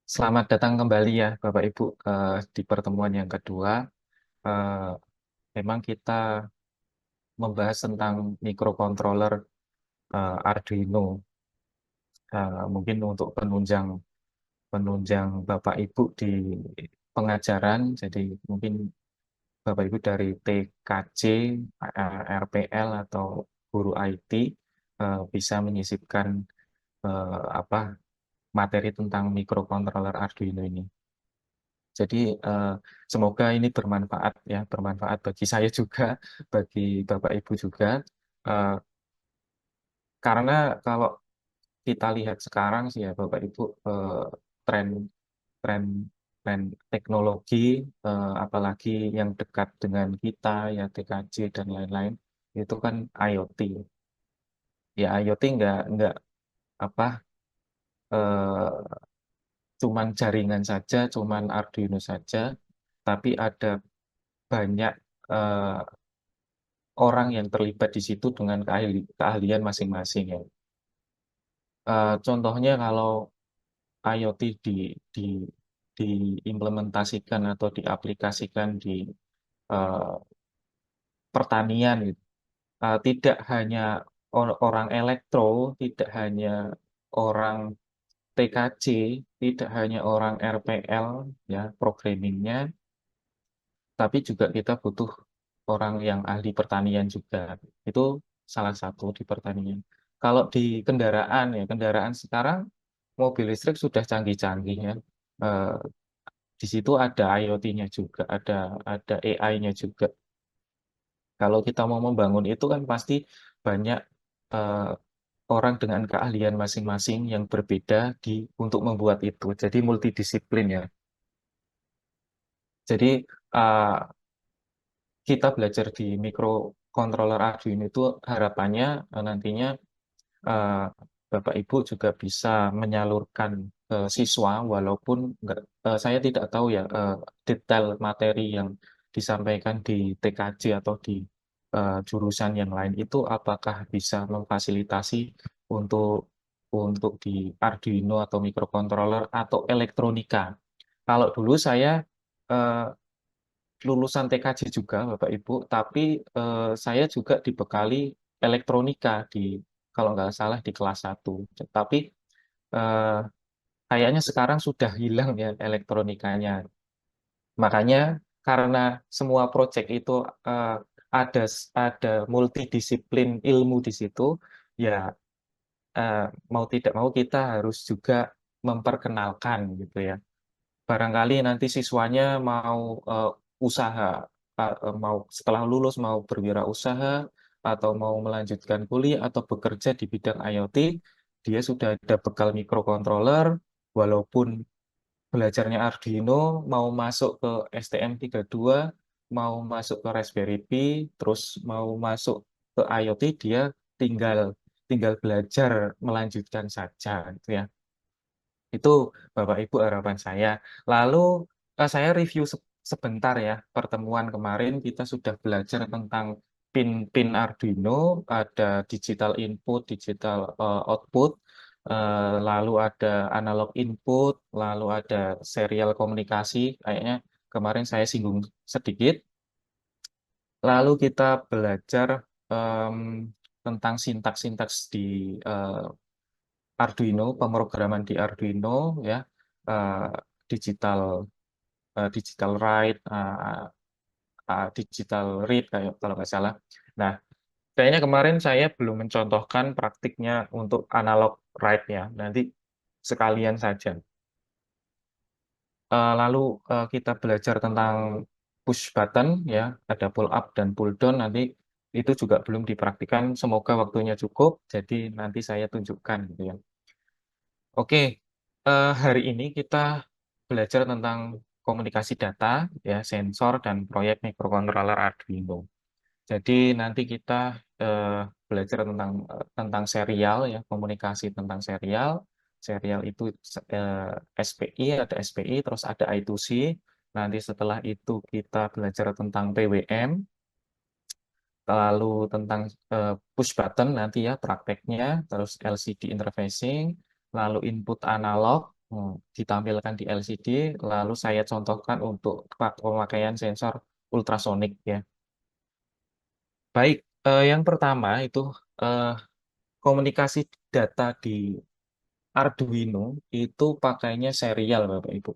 Selamat datang kembali ya Bapak Ibu di pertemuan yang kedua. Eh, Memang kita membahas tentang microcontroller Arduino. Mungkin untuk penunjang penunjang Bapak Ibu di pengajaran, jadi mungkin Bapak Ibu dari TKJ, RPL atau guru IT bisa menyisipkan apa materi tentang microcontroller Arduino ini. Jadi semoga ini bermanfaat ya, bermanfaat bagi saya juga, bagi Bapak Ibu juga. Eh, karena kalau kita lihat sekarang sih ya Bapak Ibu, tren tren tren teknologi, apalagi yang dekat dengan kita ya TKJ dan lain-lain, itu kan IoT. Ya IoT nggak apa eh, cuman jaringan saja, cuman Arduino saja, tapi ada banyak eh, orang yang terlibat di situ dengan keahlian masing-masing ya. Contohnya kalau IoT di diimplementasikan atau diaplikasikan di eh, pertanian gitu. Tidak hanya orang elektro, tidak hanya orang TKJ, tidak hanya orang RPL ya programmingnya, tapi juga kita butuh orang yang ahli pertanian juga. Itu salah satu di pertanian. Kalau di kendaraan ya, kendaraan sekarang mobil listrik sudah canggih-canggih ya. Eh, di situ ada IoT-nya juga, ada AI-nya juga. Kalau kita mau membangun itu kan pasti banyak eh, orang dengan keahlian masing-masing yang berbeda untuk membuat itu. Jadi multidisiplin ya. Jadi eh, kita belajar di microcontroller Arduino itu harapannya nantinya eh, Bapak Ibu juga bisa menyalurkan ke siswa walaupun saya tidak tahu ya detail materi yang disampaikan di TKJ atau di jurusan yang lain itu apakah bisa memfasilitasi untuk di Arduino atau microcontroller atau elektronika. Kalau dulu saya eh, lulusan TKJ juga Bapak Ibu, tapi saya juga dibekali elektronika di kalau nggak salah di kelas 1. Tapi eh, kayaknya sekarang sudah hilang ya elektronikanya. Makanya karena semua proyek itu eh, ada multidisiplin ilmu di situ, ya eh, mau tidak mau kita harus juga memperkenalkan gitu ya. Barangkali nanti siswanya mau usaha, mau setelah lulus mau berwirausaha atau mau melanjutkan kuliah atau bekerja di bidang IoT, dia sudah ada bekal microcontroller, walaupun belajarnya Arduino, mau masuk ke STM32, mau masuk ke Raspberry Pi, terus mau masuk ke IoT, dia tinggal tinggal belajar melanjutkan saja, gitu ya. Itu Bapak Ibu harapan saya. Lalu saya review sebentar ya. Pertemuan kemarin kita sudah belajar tentang pin-pin Arduino, ada digital input, digital output, lalu ada analog input, lalu ada serial komunikasi. Kayaknya kemarin saya singgung sedikit. Lalu kita belajar em, tentang sintaks-sintaks di eh, Arduino, pemrograman di Arduino ya, eh, digital digital write, digital read kayak kalau nggak salah. Nah, kayaknya kemarin saya belum mencontohkan praktiknya untuk analog write ya. Nanti sekalian saja. Lalu kita belajar tentang push button ya, ada pull up dan pull down. Nanti itu juga belum dipraktikkan. Semoga waktunya cukup. Jadi nanti saya tunjukkan gitu ya. Oke, hari ini kita belajar tentang komunikasi data, ya, sensor dan proyek microcontroller Arduino. Jadi nanti kita eh, belajar tentang serial, ya, komunikasi tentang serial. Serial itu SPI, ada SPI, terus ada I2C. Nanti setelah itu kita belajar tentang PWM, lalu tentang push button nanti ya prakteknya, terus LCD interfacing, lalu input analog ditampilkan di LCD, lalu saya contohkan untuk pemakaian sensor ultrasonik ya. Baik, yang pertama itu eh, komunikasi data di Arduino itu pakainya serial, Bapak Ibu.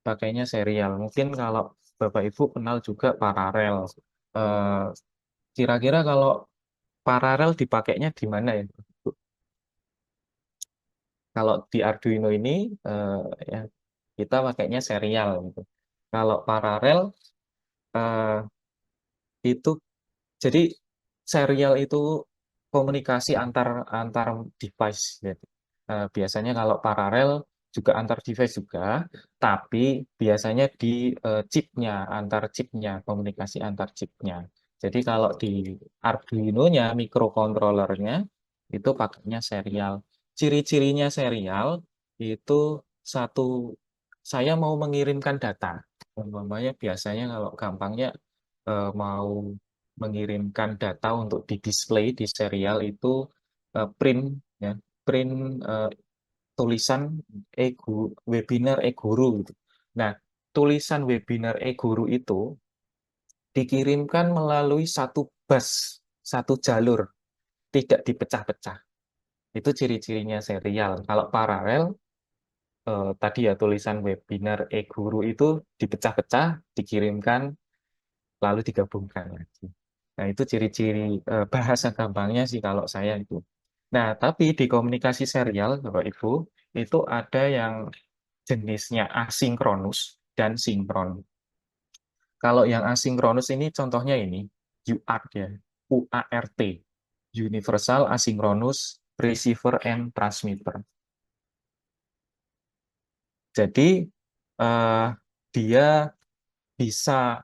Pakainya serial. Mungkin kalau Bapak Ibu kenal juga paralel. Eh, Kira-kira kalau paralel dipakainya di mana ya? Bu? Kalau di Arduino ini eh, ya kita pakainya serial gitu. Kalau paralel eh, itu jadi serial itu komunikasi antar antar device gitu. Biasanya kalau paralel juga antar device juga, tapi biasanya di chipnya, antar chipnya, komunikasi antar chipnya. Jadi kalau di Arduino-nya, mikrokontrolernya itu pakainya serial. Ciri-cirinya serial itu satu, saya mau mengirimkan data. Umpamanya biasanya kalau gampangnya mau mengirimkan data untuk di display di serial itu print ya, print eh, tulisan webinar e-guru gitu. Nah, tulisan webinar e-guru itu dikirimkan melalui satu bus, satu jalur, tidak dipecah-pecah. Itu ciri-cirinya serial. Kalau paralel tadi ya tulisan webinar e-guru itu dipecah-pecah, dikirimkan lalu digabungkan lagi. Nah, itu ciri-ciri bahasa gampangnya sih kalau saya itu. Nah, tapi di komunikasi serial, Bapak Ibu, itu ada yang jenisnya asinkronus dan sinkron. Kalau yang asinkronus ini contohnya ini, UART ya, UART, Universal Asynchronous Receiver and Transmitter. Jadi eh, dia bisa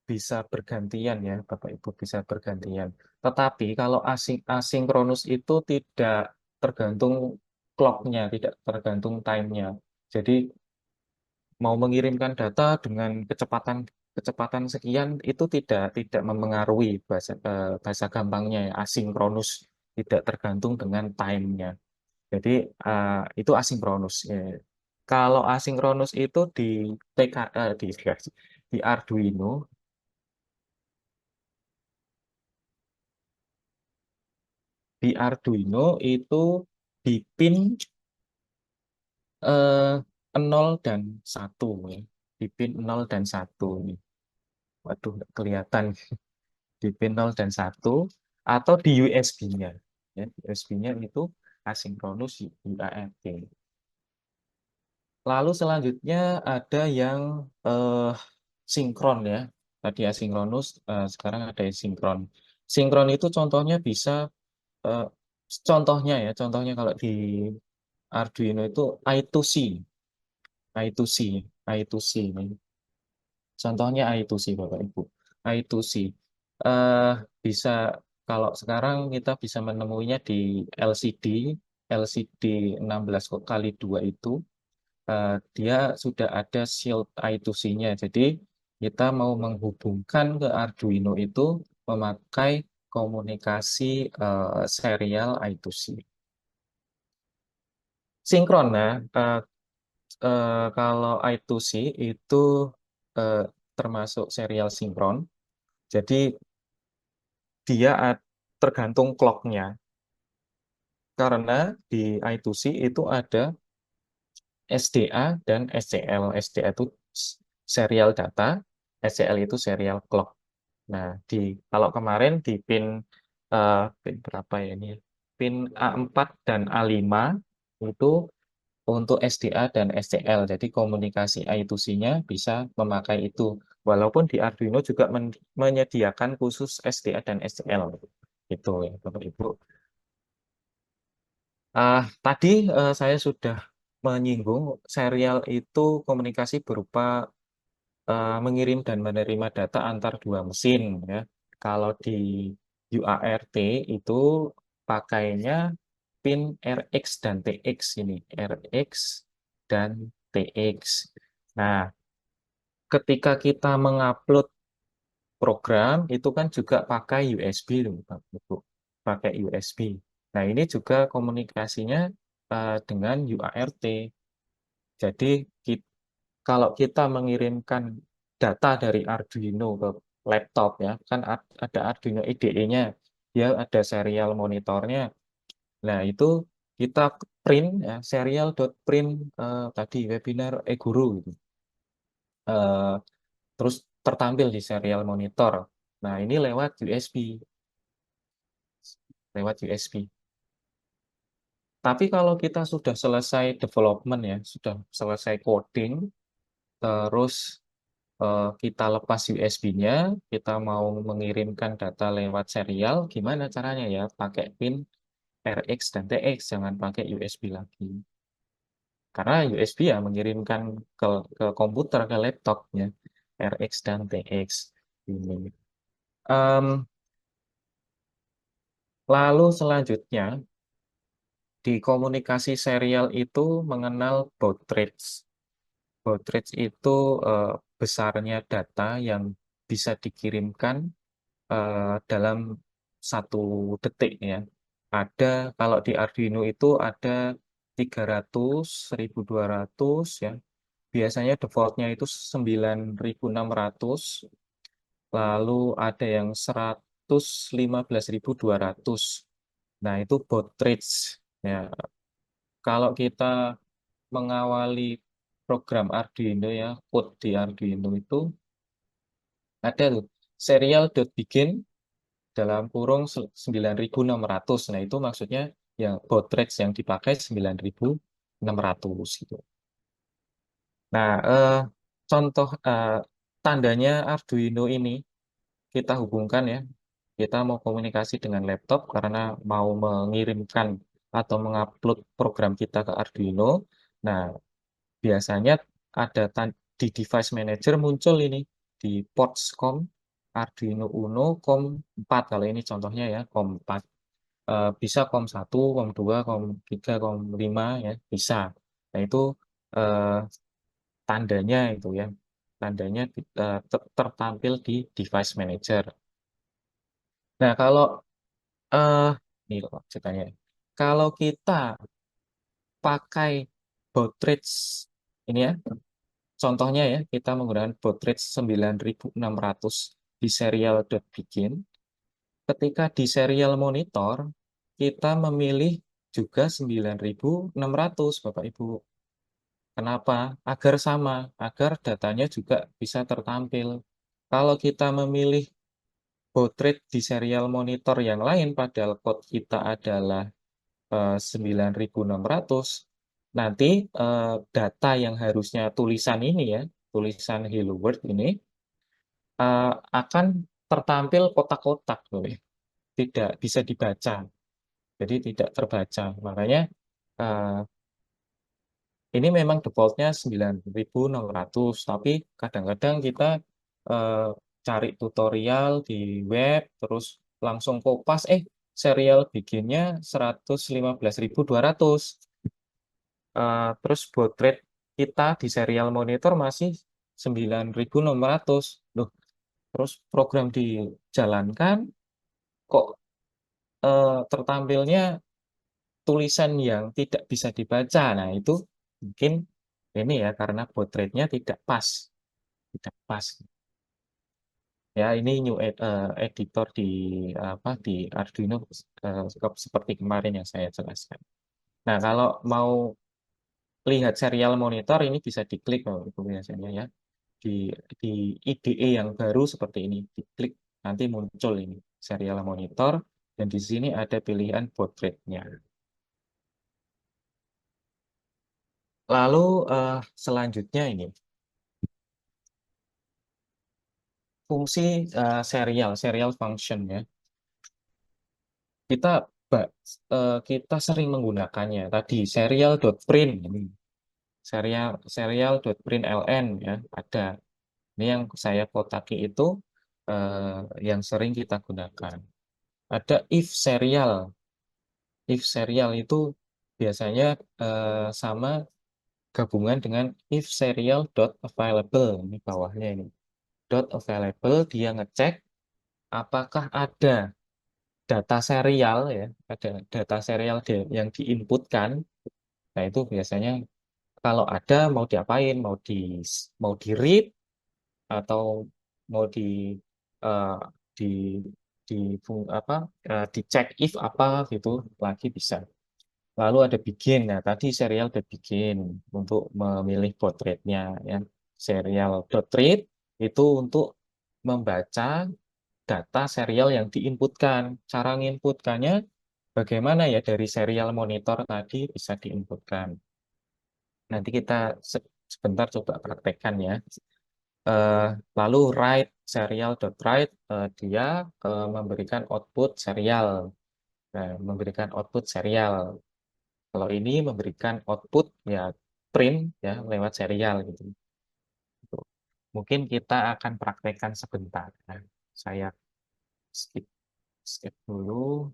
bisa bergantian ya, Bapak Ibu bisa bergantian. Tetapi kalau asinkronus itu tidak tergantung clock-nya, tidak tergantung time-nya. Jadi mau mengirimkan data dengan kecepatan kecepatan sekian itu tidak memengaruhi bahasa gampangnya ya, asinkronus tidak tergantung dengan time-nya. Jadi itu asinkronus. Ya. Kalau asinkronus itu di Arduino. Di Arduino itu di pin eh, 0 dan 1 ya. Di pin 0 dan 1 nih. Waduh, nggak kelihatan di pin 0 dan 1 atau di USB-nya. Ya, USB-nya itu asinkronus UART. Lalu selanjutnya ada yang sinkron ya. Tadi asinkronus, sekarang ada yang sinkron. Sinkron itu contohnya bisa eh, contohnya kalau di Arduino itu I2C, I2C, I2C. Contohnya I2C Bapak Ibu. I2C. Eh bisa kalau sekarang kita bisa menemuinya di LCD, LCD 16 kali 2 itu dia sudah ada shield I2C-nya. Jadi kita mau menghubungkan ke Arduino itu memakai komunikasi serial I2C. Sinkron ya, kalau I2C itu eh, termasuk serial sinkron. Jadi dia tergantung clock-nya. Karena di I2C itu ada SDA dan SCL. SDA itu serial data, SCL itu serial clock. Nah, kalau kemarin di pin berapa ya ini? Pin A4 dan A5 itu untuk SDA dan SCL. Jadi komunikasi I2C-nya bisa memakai itu. Walaupun di Arduino juga menyediakan khusus SDA dan SCL. Itu ya, Bapak Ibu. Tadi saya sudah menyinggung serial itu komunikasi berupa mengirim dan menerima data antar dua mesin ya. Kalau di UART itu pakainya pin RX dan TX ini, RX dan TX. Nah, ketika kita mengupload program itu kan juga pakai USB loh, Pak Ibu. Pakai USB. Nah, ini juga komunikasinya dengan UART. Jadi kalau kita mengirimkan data dari Arduino ke laptop ya, kan ada Arduino IDE-nya, dia ada serial monitornya. Nah, itu kita print ya, serial.print tadi webinar e-guru gitu. Eh, Terus tertampil di serial monitor. Nah, ini lewat USB. Tapi kalau kita sudah selesai development ya, sudah selesai coding, terus kita lepas USB-nya, kita mau mengirimkan data lewat serial, gimana caranya ya? Pakai pin RX dan TX, jangan pakai USB lagi. Karena USB ya mengirimkan ke komputer, ke laptopnya, RX dan TX. Ini. Em, Lalu selanjutnya, di komunikasi serial itu mengenal baud rate. Baud rate itu besarnya data yang bisa dikirimkan dalam 1 detik ya. Kalau di Arduino itu ada 300, 1200 ya. Biasanya defaultnya itu 9600, lalu ada yang 115.200. Nah, itu baud rates ya. Kalau kita mengawali program Arduino ya, code di Arduino itu ada tuh serial.begin dalam kurung 9600. Nah, itu maksudnya yang baud rates yang dipakai 9600 gitu. Nah, contoh tandanya Arduino ini kita hubungkan ya. Kita mau komunikasi dengan laptop karena mau mengirimkan atau mengupload program kita ke Arduino. Nah, biasanya ada di device manager muncul ini di ports COM Arduino Uno COM 4, kalau ini contohnya ya COM 4. Bisa COM 1, COM 2, COM 3, COM 5 ya bisa. Nah, itu eh, tandanya itu ya. Tandanya tertampil di device manager. Nah, kalau eh ini kok ceritanya. Kalau kita pakai baud rates ini ya, contohnya ya, kita menggunakan baud rate 9600 di serial.begin. Ketika di serial monitor, kita memilih juga 9600, Bapak Ibu. Kenapa? Agar sama, agar datanya juga bisa tertampil. Kalau kita memilih baud rate di serial monitor yang lain, padahal code kita adalah 9600, nanti data yang harusnya tulisan ini ya, tulisan Hello World ini akan tertampil kotak-kotak loh ya. Tidak bisa dibaca, jadi tidak terbaca. Makanya eh, ini memang defaultnya 9600, tapi kadang-kadang kita eh, cari tutorial di web, terus langsung kopas, serial bikinnya 115.200. Terus baud rate kita di serial monitor masih 9600. Loh, terus program dijalankan kok tertampilnya tulisan yang tidak bisa dibaca. Nah, itu mungkin ini ya karena baud rate-nya tidak pas, tidak pas. Ya, ini new editor di apa di Arduino seperti kemarin yang saya jelaskan. Nah, kalau mau lihat serial monitor ini bisa diklik kalau itu biasanya ya. Di di IDE yang baru seperti ini, diklik nanti muncul ini serial monitor dan di sini ada pilihan baud rate-nya. Lalu selanjutnya ini fungsi serial function ya. Kita kita sering menggunakannya tadi serial.print ini. Serial.print ln ya ada. Ini yang saya kotaki itu yang sering kita gunakan. Ada if serial. If serial itu biasanya sama gabungan dengan if serial dot available. Ini bawahnya ini. Dot available dia ngecek apakah ada data serial ya, ada data serial yang diinputkan. Nah, itu biasanya kalau ada mau diapain, mau di read atau mau eh, di di apa dicek if apa gitu lagi bisa. Lalu ada begin. Nah, tadi serial udah begin untuk memilih baud rate-nya ya. Serial dot read itu untuk membaca data serial yang diinputkan. Cara menginputkannya bagaimana ya dari serial monitor tadi bisa diinputkan. Nanti kita sebentar coba praktekkan ya. Eh, Lalu write serial dot write dia memberikan output serial. Nah, memberikan output serial. Kalau ini memberikan output ya print ya lewat serial gitu. Gitu. Mungkin kita akan praktekkan sebentar. Nah, saya skip skip dulu.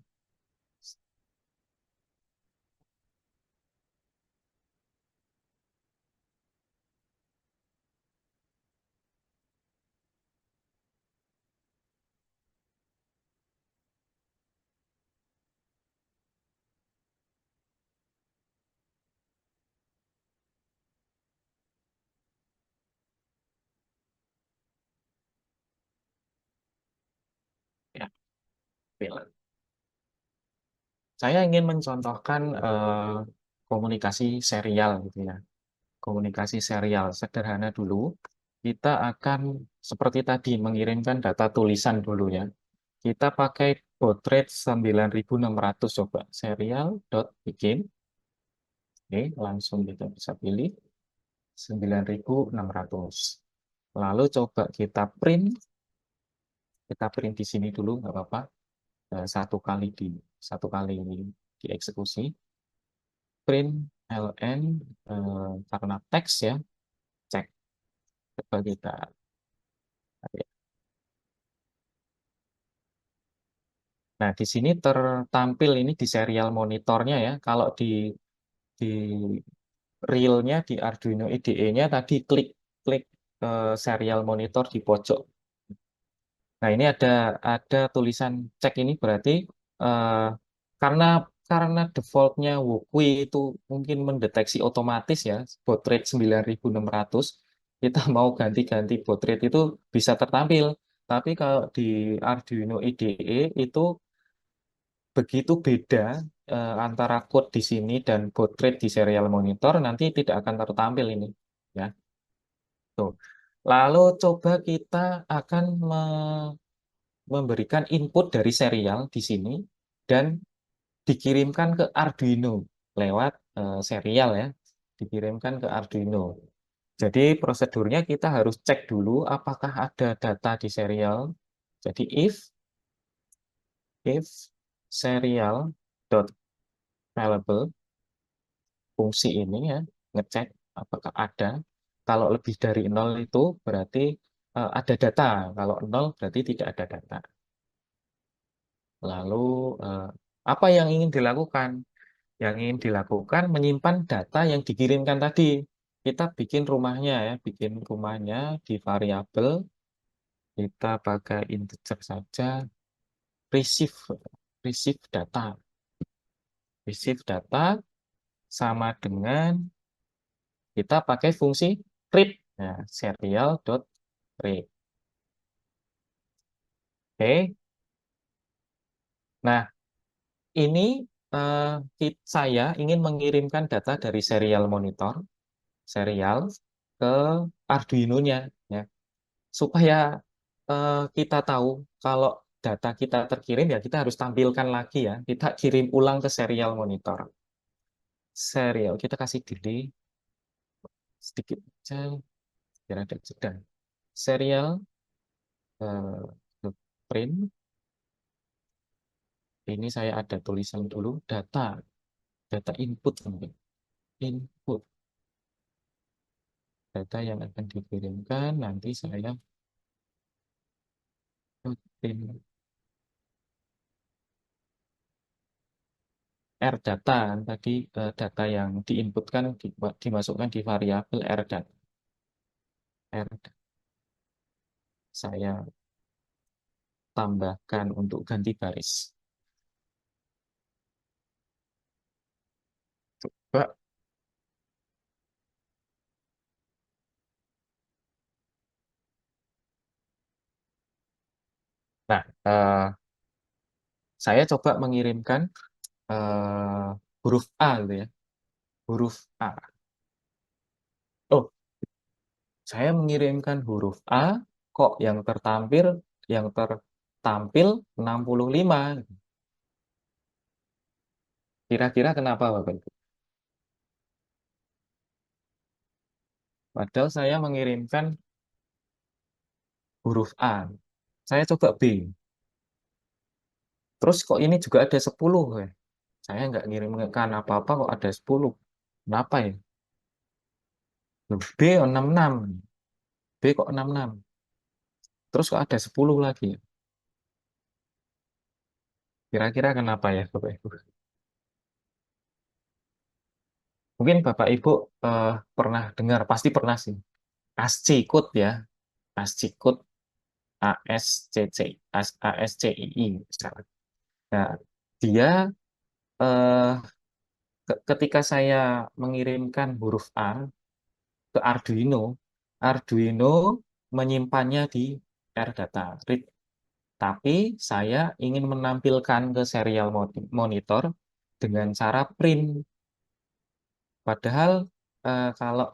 Ya, film. Saya ingin mencontohkan komunikasi serial gitu ya. Komunikasi serial sederhana dulu. Kita akan seperti tadi mengirimkan data tulisan dulu ya. Kita pakai baud rate 9600 coba. Serial dot begin. Oke, langsung kita bisa pilih 9600. Lalu coba kita print di sini dulu nggak apa-apa. Satu kali dieksekusi. Print ln karena teks ya, cek coba kita. Nah, di sini tertampil ini di serial monitornya ya. Kalau di realnya di Arduino IDE-nya tadi klik klik serial monitor di pojok. Nah, ini ada tulisan cek ini berarti eh, karena karena defaultnya Wokwi itu mungkin mendeteksi otomatis ya baud rate 9600 kita mau ganti-ganti baud rate itu bisa tertampil. Tapi kalau di Arduino IDE itu begitu beda antara code di sini dan baud rate di serial monitor nanti tidak akan tertampil ini ya. Tuh. Lalu coba kita akan memberikan input dari serial di sini dan dikirimkan ke Arduino lewat serial ya, dikirimkan ke Arduino. Jadi prosedurnya kita harus cek dulu apakah ada data di serial. Jadi if serial dot available fungsi ini ya ngecek apakah ada. Kalau lebih dari nol itu berarti ada data. Kalau nol berarti tidak ada data. Lalu eh, apa yang ingin dilakukan? Yang ingin dilakukan menyimpan data yang dikirimkan tadi. Kita bikin rumahnya ya, bikin rumahnya di variabel kita pakai integer saja receive receive data. Receive data sama dengan kita pakai fungsi read. Nah, serial.read. Oke. Nah, ini saya ingin mengirimkan data dari serial monitor, serial ke Arduino-nya, ya. Supaya kita tahu kalau data kita terkirim, ya kita harus tampilkan lagi ya. Kita kirim ulang ke serial monitor. Serial, kita kasih delay sedikit saja, biar ada jeda. Serial print, ini saya ada tulisan dulu, data input. Input data yang akan dikirimkan nanti saya print R data tadi data yang diinputkan dimasukkan di variabel R data. R saya tambahkan untuk ganti baris. Coba Eh, saya coba mengirimkan eh, huruf A gitu ya, huruf A. Oh, saya mengirimkan huruf A, kok yang tertampil 65. Kira-kira kenapa Bapak Ibu? Padahal saya mengirimkan huruf A. Saya coba B. Terus kok ini juga ada 10 ya? Saya nggak ngirimkan apa-apa kok ada 10. Kenapa ya? Loh, B 66. B kok 66. Terus kok ada 10 lagi ya? Kira-kira kenapa ya Bapak Ibu? Mungkin Bapak Ibu pernah dengar, pasti pernah sih. ASCII code ya. ASCII code ASCC, ASCII sekarang. Nah, dia eh, ketika saya mengirimkan huruf A ke Arduino, Arduino menyimpannya di AirData read. Tapi saya ingin menampilkan ke serial monitor dengan cara print. Padahal kalau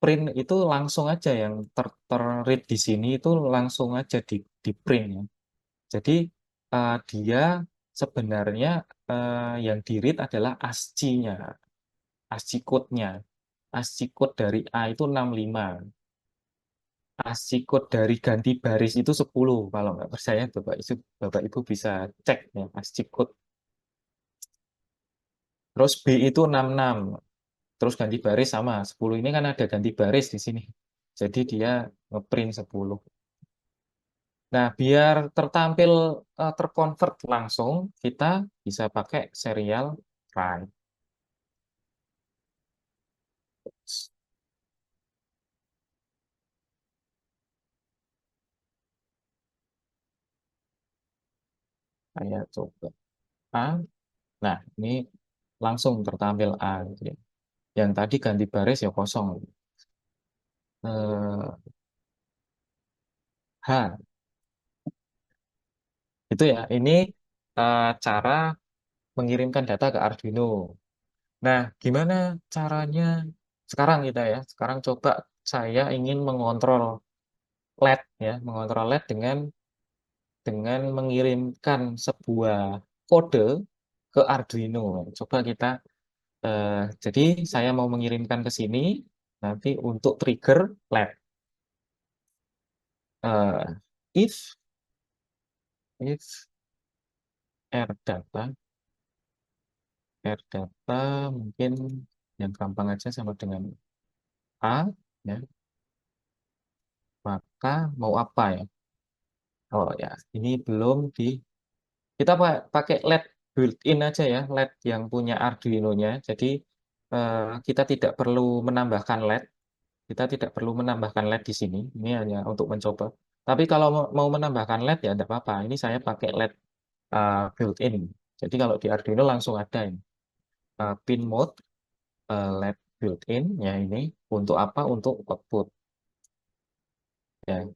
print itu langsung aja yang ter-read di sini itu langsung aja di print ya. Jadi dia sebenarnya yang di-read adalah ASCII-nya, ASCII code-nya. ASCII code dari A itu 65. ASCII code dari ganti baris itu 10. Kalau nggak percaya Bapak Ibu bisa cek ya ASCII code. Terus B itu 66. Terus ganti baris sama 10 ini kan ada ganti baris di sini. Jadi dia ngeprint 10. Nah, biar terconvert langsung, kita bisa pakai serial write. Saya coba A. Nah, ini langsung tertampil A gitu ya. Yang tadi ganti baris ya kosong. Eh, H. Itu ya. Ini cara mengirimkan data ke Arduino. Nah, gimana caranya sekarang kita ya? Sekarang coba saya ingin mengontrol LED ya, mengontrol LED dengan mengirimkan sebuah kode ke Arduino. Coba kita jadi saya mau mengirimkan ke sini nanti untuk trigger LED. Eh, if AirData AirData mungkin yang gampang aja sama dengan A ya, maka mau apa ya? Oh ya, ini belum di kita pakai LED built-in aja ya, LED yang punya Arduino-nya. Jadi kita tidak perlu menambahkan LED, kita tidak perlu menambahkan LED di sini. Ini hanya untuk mencoba. Tapi kalau mau menambahkan LED ya tidak apa-apa. Ini saya pakai LED built-in. Jadi kalau di Arduino langsung ada ini. Pin mode LED built-in ya ini untuk apa? Untuk output. Ya,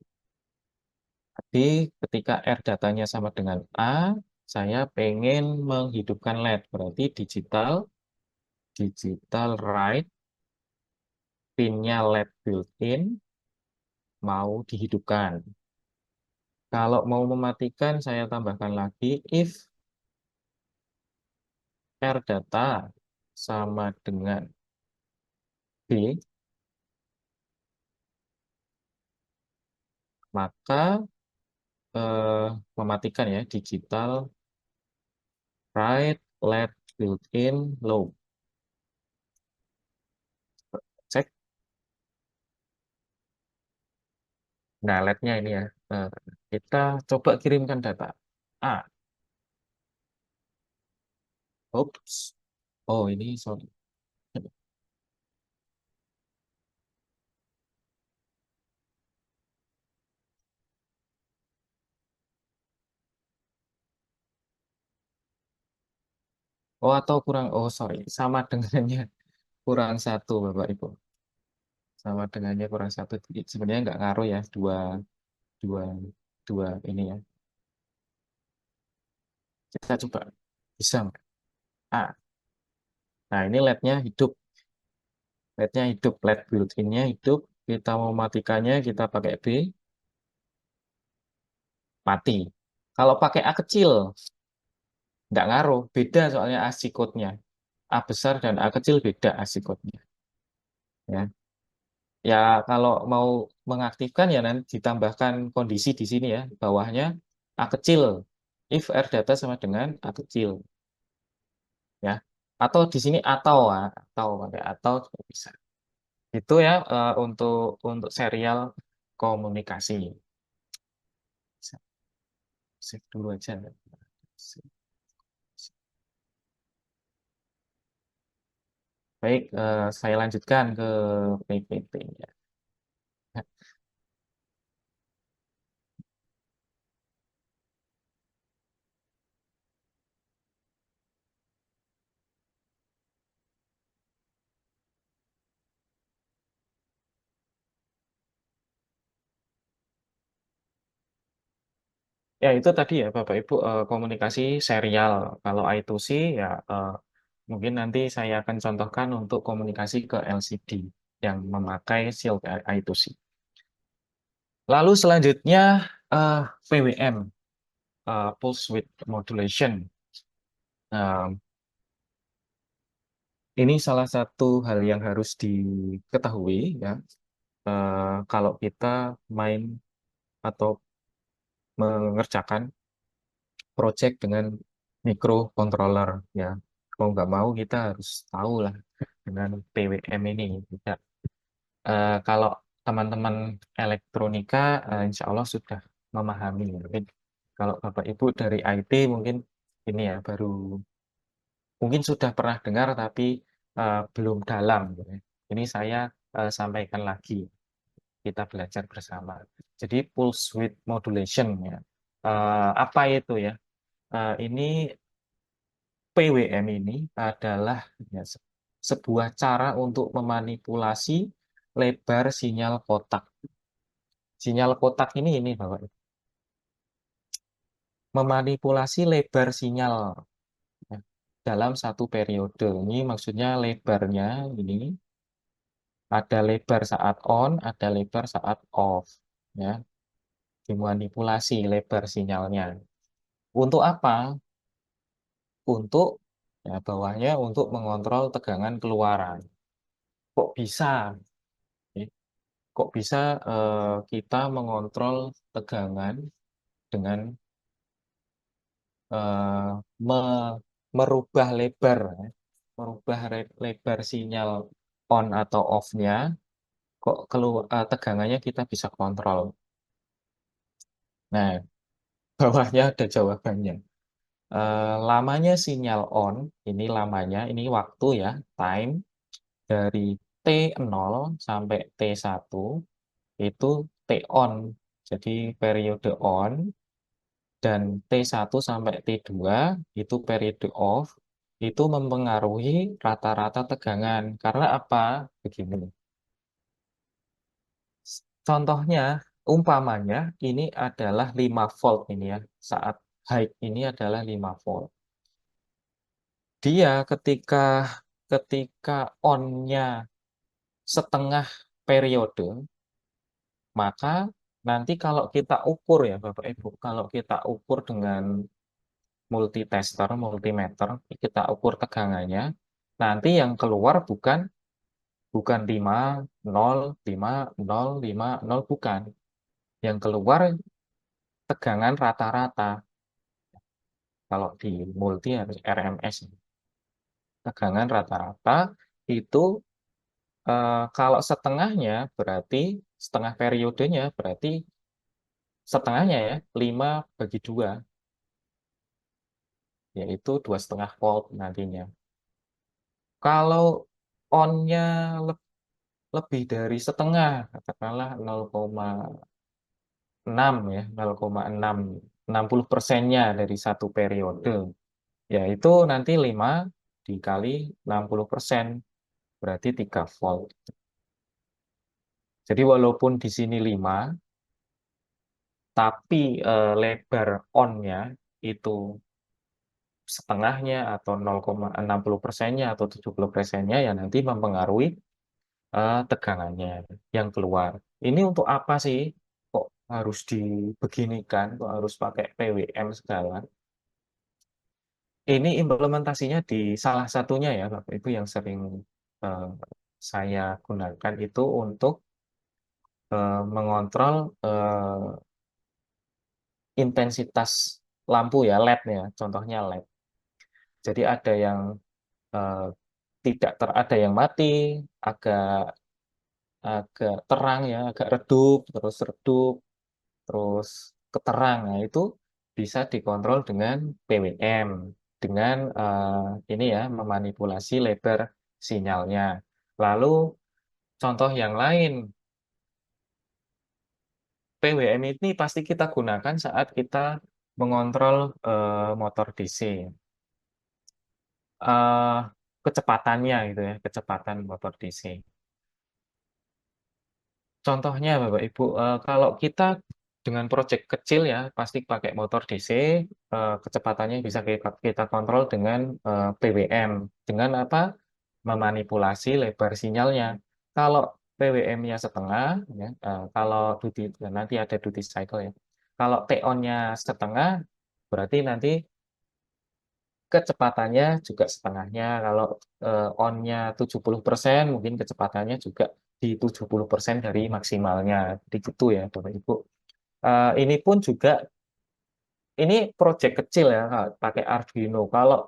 tapi ketika R datanya sama dengan A, saya pengen menghidupkan LED. Berarti digital write, pinnya LED built-in, mau dihidupkan. Kalau mau mematikan, saya tambahkan lagi if R data sama dengan B, maka mematikan ya digital write LED built-in low. Cek. Nah, LED-nya ini ya. Eh, kita coba kirimkan data. Ah, oops. Oh, ini sorry. Oh, atau kurang. Oh, sorry. Sama dengannya kurang satu, Bapak Ibu. Sama dengannya kurang satu. Jadi sebenarnya nggak ngaruh ya. Dua, dua ini ya. Kita coba. Bisa nggak? Ah, nah ini LED-nya hidup. LED-nya hidup. LED built-in-nya hidup. Kita mau matikannya, kita pakai B, mati. Kalau pakai A kecil, nggak ngaruh. Beda soalnya ASIC code-nya. A besar dan A kecil beda ASIC code-nya. Ya. Ya, kalau mau mengaktifkan ya nanti ditambahkan kondisi di sini ya, bawahnya A kecil. If R data sama dengan A kecil, ya. Atau di sini atau pakai atau juga bisa. Itu ya untuk serial komunikasi. Save dulu aja. Baik, saya lanjutkan ke PPT. Ya. Ya, itu tadi ya Bapak Ibu komunikasi serial. Kalau I2C ya mungkin nanti saya akan contohkan untuk komunikasi ke LCD yang memakai Shield I2C. Lalu selanjutnya PWM, Pulse Width Modulation. Nah, ini salah satu hal yang harus diketahui ya. Kalau kita main atau mengerjakan project dengan microcontroller ya. Kalau nggak mau kita harus tahu lah dengan PWM ini. Tidak. Kalau teman-teman elektronika, insya Allah sudah memahami. Mungkin kalau Bapak Ibu dari IT mungkin ini ya baru mungkin sudah pernah dengar tapi belum dalam. Gitu ya. Ini saya sampaikan lagi. Kita belajar bersama. Jadi pulse width modulation ya. Apa itu ya? Ini PWM ini adalah ya, sebuah cara untuk memanipulasi lebar sinyal kotak. Sinyal kotak ini Bapak. Memanipulasi lebar sinyal ya, dalam satu periode. Ini maksudnya lebarnya ini ada lebar saat on, ada lebar saat off. Ya, dimanipulasi lebar sinyalnya. Untuk apa? Untuk ya, bawahnya untuk mengontrol tegangan keluaran. Kok bisa? Eh, Kok bisa kita mengontrol tegangan dengan eh, me- merubah lebar, ya. Merubah lebar sinyal on atau off-nya, kok keluar tegangannya kita bisa kontrol. Nah, bawahnya ada jawabannya. Lamanya sinyal on, ini lamanya, ini waktu ya, time dari T0 sampai T1 itu T on. Jadi periode on dan T1 sampai T2 itu periode off. Itu mempengaruhi rata-rata tegangan. Karena apa? Begini. Contohnya, umpamanya ini adalah 5 volt ini ya. Saat high ini adalah 5 volt. Dia ketika on-nya setengah periode, maka nanti kalau kita ukur ya Bapak Ibu, kalau kita ukur dengan multitester, multimeter, kita ukur tegangannya, nanti yang keluar bukan bukan 5 0 5 0 5 0 bukan. Yang keluar tegangan rata-rata. Kalau di multi harus RMS. Tegangan rata-rata itu kalau setengahnya berarti setengah periodenya berarti setengahnya ya 5 bagi 2 yaitu 2,5 volt nantinya. Kalau on-nya lebih dari setengah, katakanlah 0,6 ya, 0,6, 60%-nya dari satu periode, yaitu nanti 5 dikali 60%, berarti 3 volt. Jadi walaupun di sini 5, tapi lebar on-nya itu setengahnya atau 0,60%-nya atau 70%-nya ya nanti mempengaruhi tegangannya yang keluar. Ini untuk apa sih? Kok harus dibeginikan? Kok harus pakai PWM segala? Ini implementasinya di salah satunya ya, Bapak Ibu yang sering eh, saya gunakan itu untuk mengontrol intensitas lampu ya, LED ya, contohnya LED. Jadi ada yang eh, tidak ada yang mati, agak agak terang ya, agak redup, terus keterang. Nah, itu bisa dikontrol dengan PWM, dengan ini ya, memanipulasi lebar sinyalnya. Lalu contoh yang lain, PWM ini pasti kita gunakan saat kita mengontrol motor DC. eh, Kecepatannya gitu ya, kecepatan motor DC. Contohnya Bapak Ibu, kalau kita dengan proyek kecil ya, pasti pakai motor DC, kecepatannya bisa kita kontrol dengan PWM. Dengan apa? Memanipulasi lebar sinyalnya. Kalau PWM-nya setengah, ya, kalau nanti ada duty cycle ya. Kalau TON-nya setengah, berarti nanti kecepatannya juga setengahnya. Kalau on-nya 70%, mungkin kecepatannya juga di 70% dari maksimalnya. Jadi gitu ya, Bapak Ibu. Ini pun juga, ini proyek kecil ya, pakai Arduino. Kalau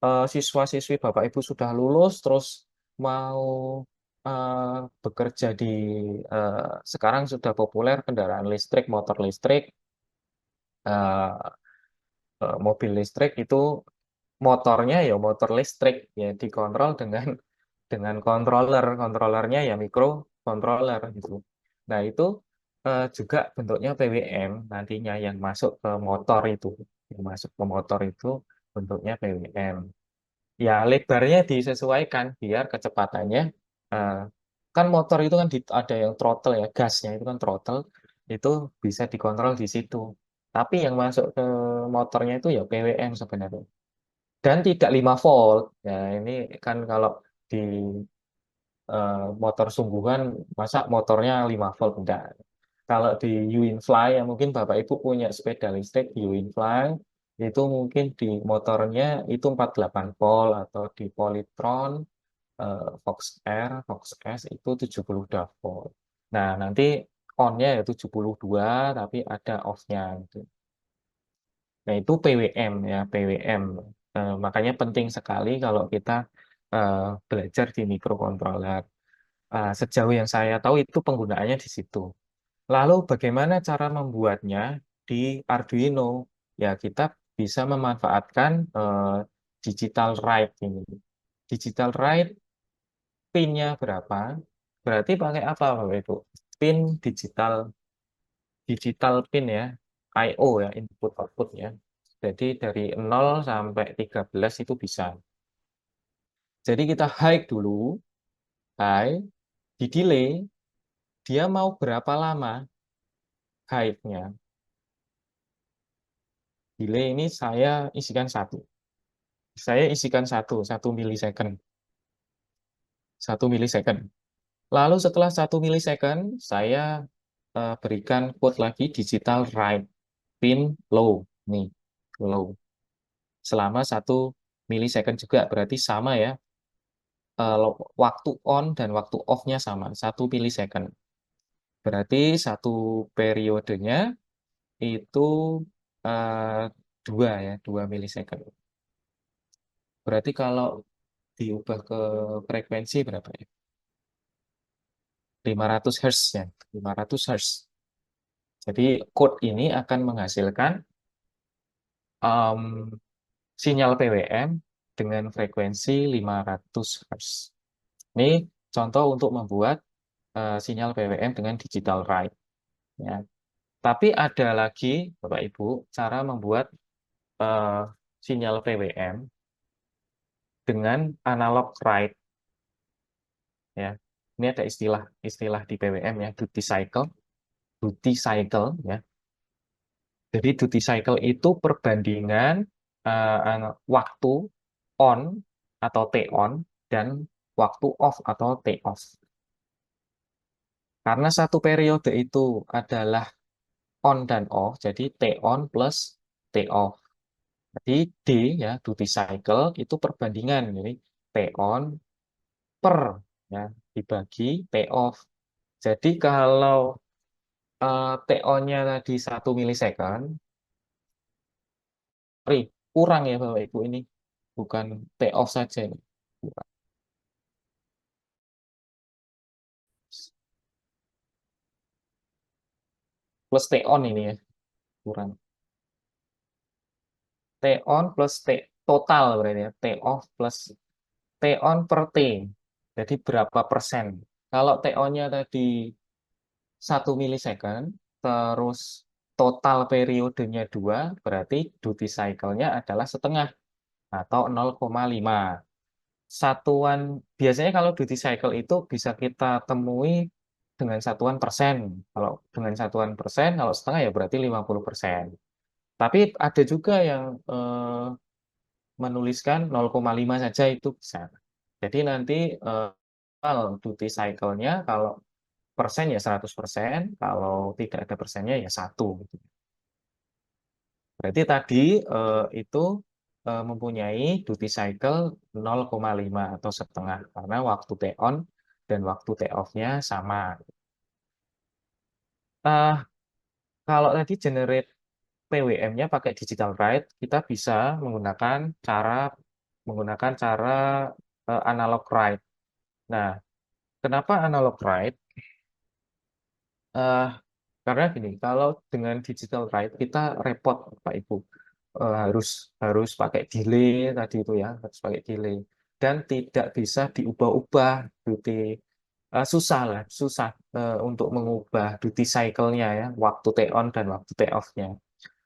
siswa-siswi Bapak Ibu sudah lulus, terus mau bekerja di, sekarang sudah populer kendaraan listrik, motor listrik, eh, mobil listrik itu motornya ya motor listrik ya dikontrol dengan kontrolernya ya microcontroller gitu. Nah itu juga bentuknya PWM nantinya yang masuk ke motor itu, yang masuk ke motor itu bentuknya PWM. Ya lebarnya disesuaikan biar kecepatannya eh, kan motor itu kan ada yang throttle ya, gasnya itu kan throttle itu bisa dikontrol di situ. Tapi yang masuk ke motornya itu ya PWM sebenarnya dan tidak 5 volt. Ya, ini kan kalau di motor sungguhan, masa motornya 5 volt? Enggak. Kalau di Uinfly, ya mungkin Bapak Ibu punya sepeda listrik Uinfly, itu mungkin di motornya itu 48 volt, atau di Polytron, Fox R, Fox S itu 72 volt. Nah, nanti on-nya ya 72, tapi ada off-nya gitu. Nah, itu PWM ya, PWM. Makanya penting sekali kalau kita belajar di microcontroller. Sejauh yang saya tahu itu penggunaannya di situ. Lalu bagaimana cara membuatnya di Arduino? Ya, kita bisa memanfaatkan digital write ini. Digital write pin-nya berapa? Berarti pakai apa, Bapak Ibu? Pin digital pin ya, I/O ya, input output ya. Jadi dari 0 sampai 13 itu bisa. Jadi kita high dulu, high, di delay, dia mau berapa lama high-nya. Delay ini saya isikan satu. Saya isikan satu milisecond. 1 milisecond. Lalu setelah 1 milisecond, saya berikan code lagi digital write pin low. Nih, low. Selama 1 milisecond juga, berarti sama ya. Waktu on dan waktu off-nya sama, 1 milisecond. Berarti satu periodenya itu eh, 2 milisecond. Berarti kalau diubah ke frekuensi berapa ya? 500 Hz ya, 500 Hz. Jadi code ini akan menghasilkan em, sinyal PWM dengan frekuensi 500 Hz. Ini contoh untuk membuat sinyal PWM dengan digital write. Ya. Tapi ada lagi, Bapak Ibu, cara membuat eh, sinyal PWM dengan analog write. Ya. Ini ada istilah di PWM ya, duty cycle ya. Jadi duty cycle itu perbandingan waktu on atau T on dan waktu off atau T off. Karena satu periode itu adalah on dan off, jadi T on plus T off. Jadi D ya, duty cycle itu perbandingan. Jadi T on per ya dibagi T off. Jadi kalau T on-nya tadi 1 milisecond, sorry, kurang ya Bapak Ibu ini. Bukan T off saja ini. Plus T on ini ya, kurang. T on plus T total berarti ya. T off plus T on per T. Jadi berapa persen? Kalau T on-nya tadi 1 milisecond, terus total periodenya 2, berarti duty cycle-nya adalah setengah atau 0,5. Satuan, biasanya kalau duty cycle itu bisa kita temui dengan satuan persen. Kalau dengan satuan persen, kalau setengah ya berarti 50%. Tapi ada juga yang menuliskan 0,5 saja itu bisa. Jadi nanti duty cycle-nya kalau persen ya 100%, kalau tidak ada persennya ya 1. Gitu. Berarti tadi itu mempunyai duty cycle 0,5 atau setengah karena waktu T on dan waktu T off-nya sama. Uh, Kalau tadi generate PWM-nya pakai digital write, kita bisa menggunakan cara analog write. Nah, kenapa analog write? Eh, karena gini, kalau dengan digital write kita repot, Pak Ibu. Harus harus pakai delay tadi itu ya, harus pakai delay dan tidak bisa diubah-ubah duty susah lah, susah untuk mengubah duty cycle-nya ya, waktu T on dan waktu T off-nya.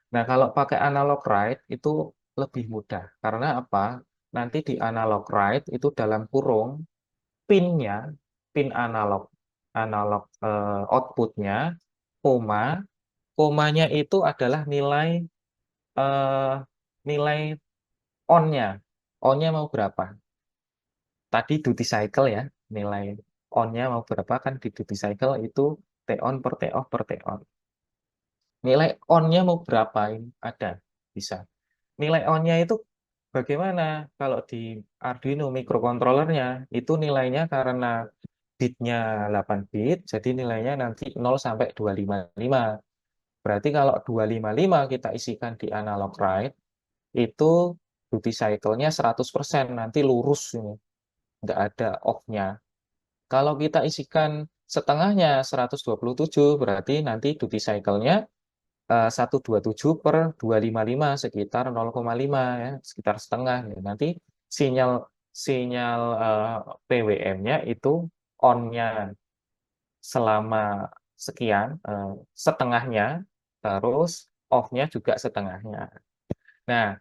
Nah, kalau pakai analog write itu lebih mudah. Karena apa? Nanti di analog write itu dalam kurung pin-nya, pin analog, analog output-nya, koma, komanya itu adalah eh, nilai on-nya. On-nya mau berapa? Tadi duty cycle ya, nilai on-nya mau berapa kan di duty cycle itu T on per T off per T on. Nilai on-nya mau berapa? Ini ada, bisa. Nilai on-nya itu bagaimana? Kalau di Arduino microcontroller-nya itu nilainya karena bitnya 8 bit, jadi nilainya nanti 0 sampai 255. Berarti kalau 255 kita isikan di analog write, itu duty cycle-nya 100%, nanti lurus ini, nggak ada off-nya. Kalau kita isikan setengahnya 127, berarti nanti duty cycle-nya 127 per 255 sekitar 0,5 ya, sekitar setengah ya. Nanti sinyal sinyal PWM-nya itu on-nya selama sekian setengahnya, terus off-nya juga setengahnya. Nah,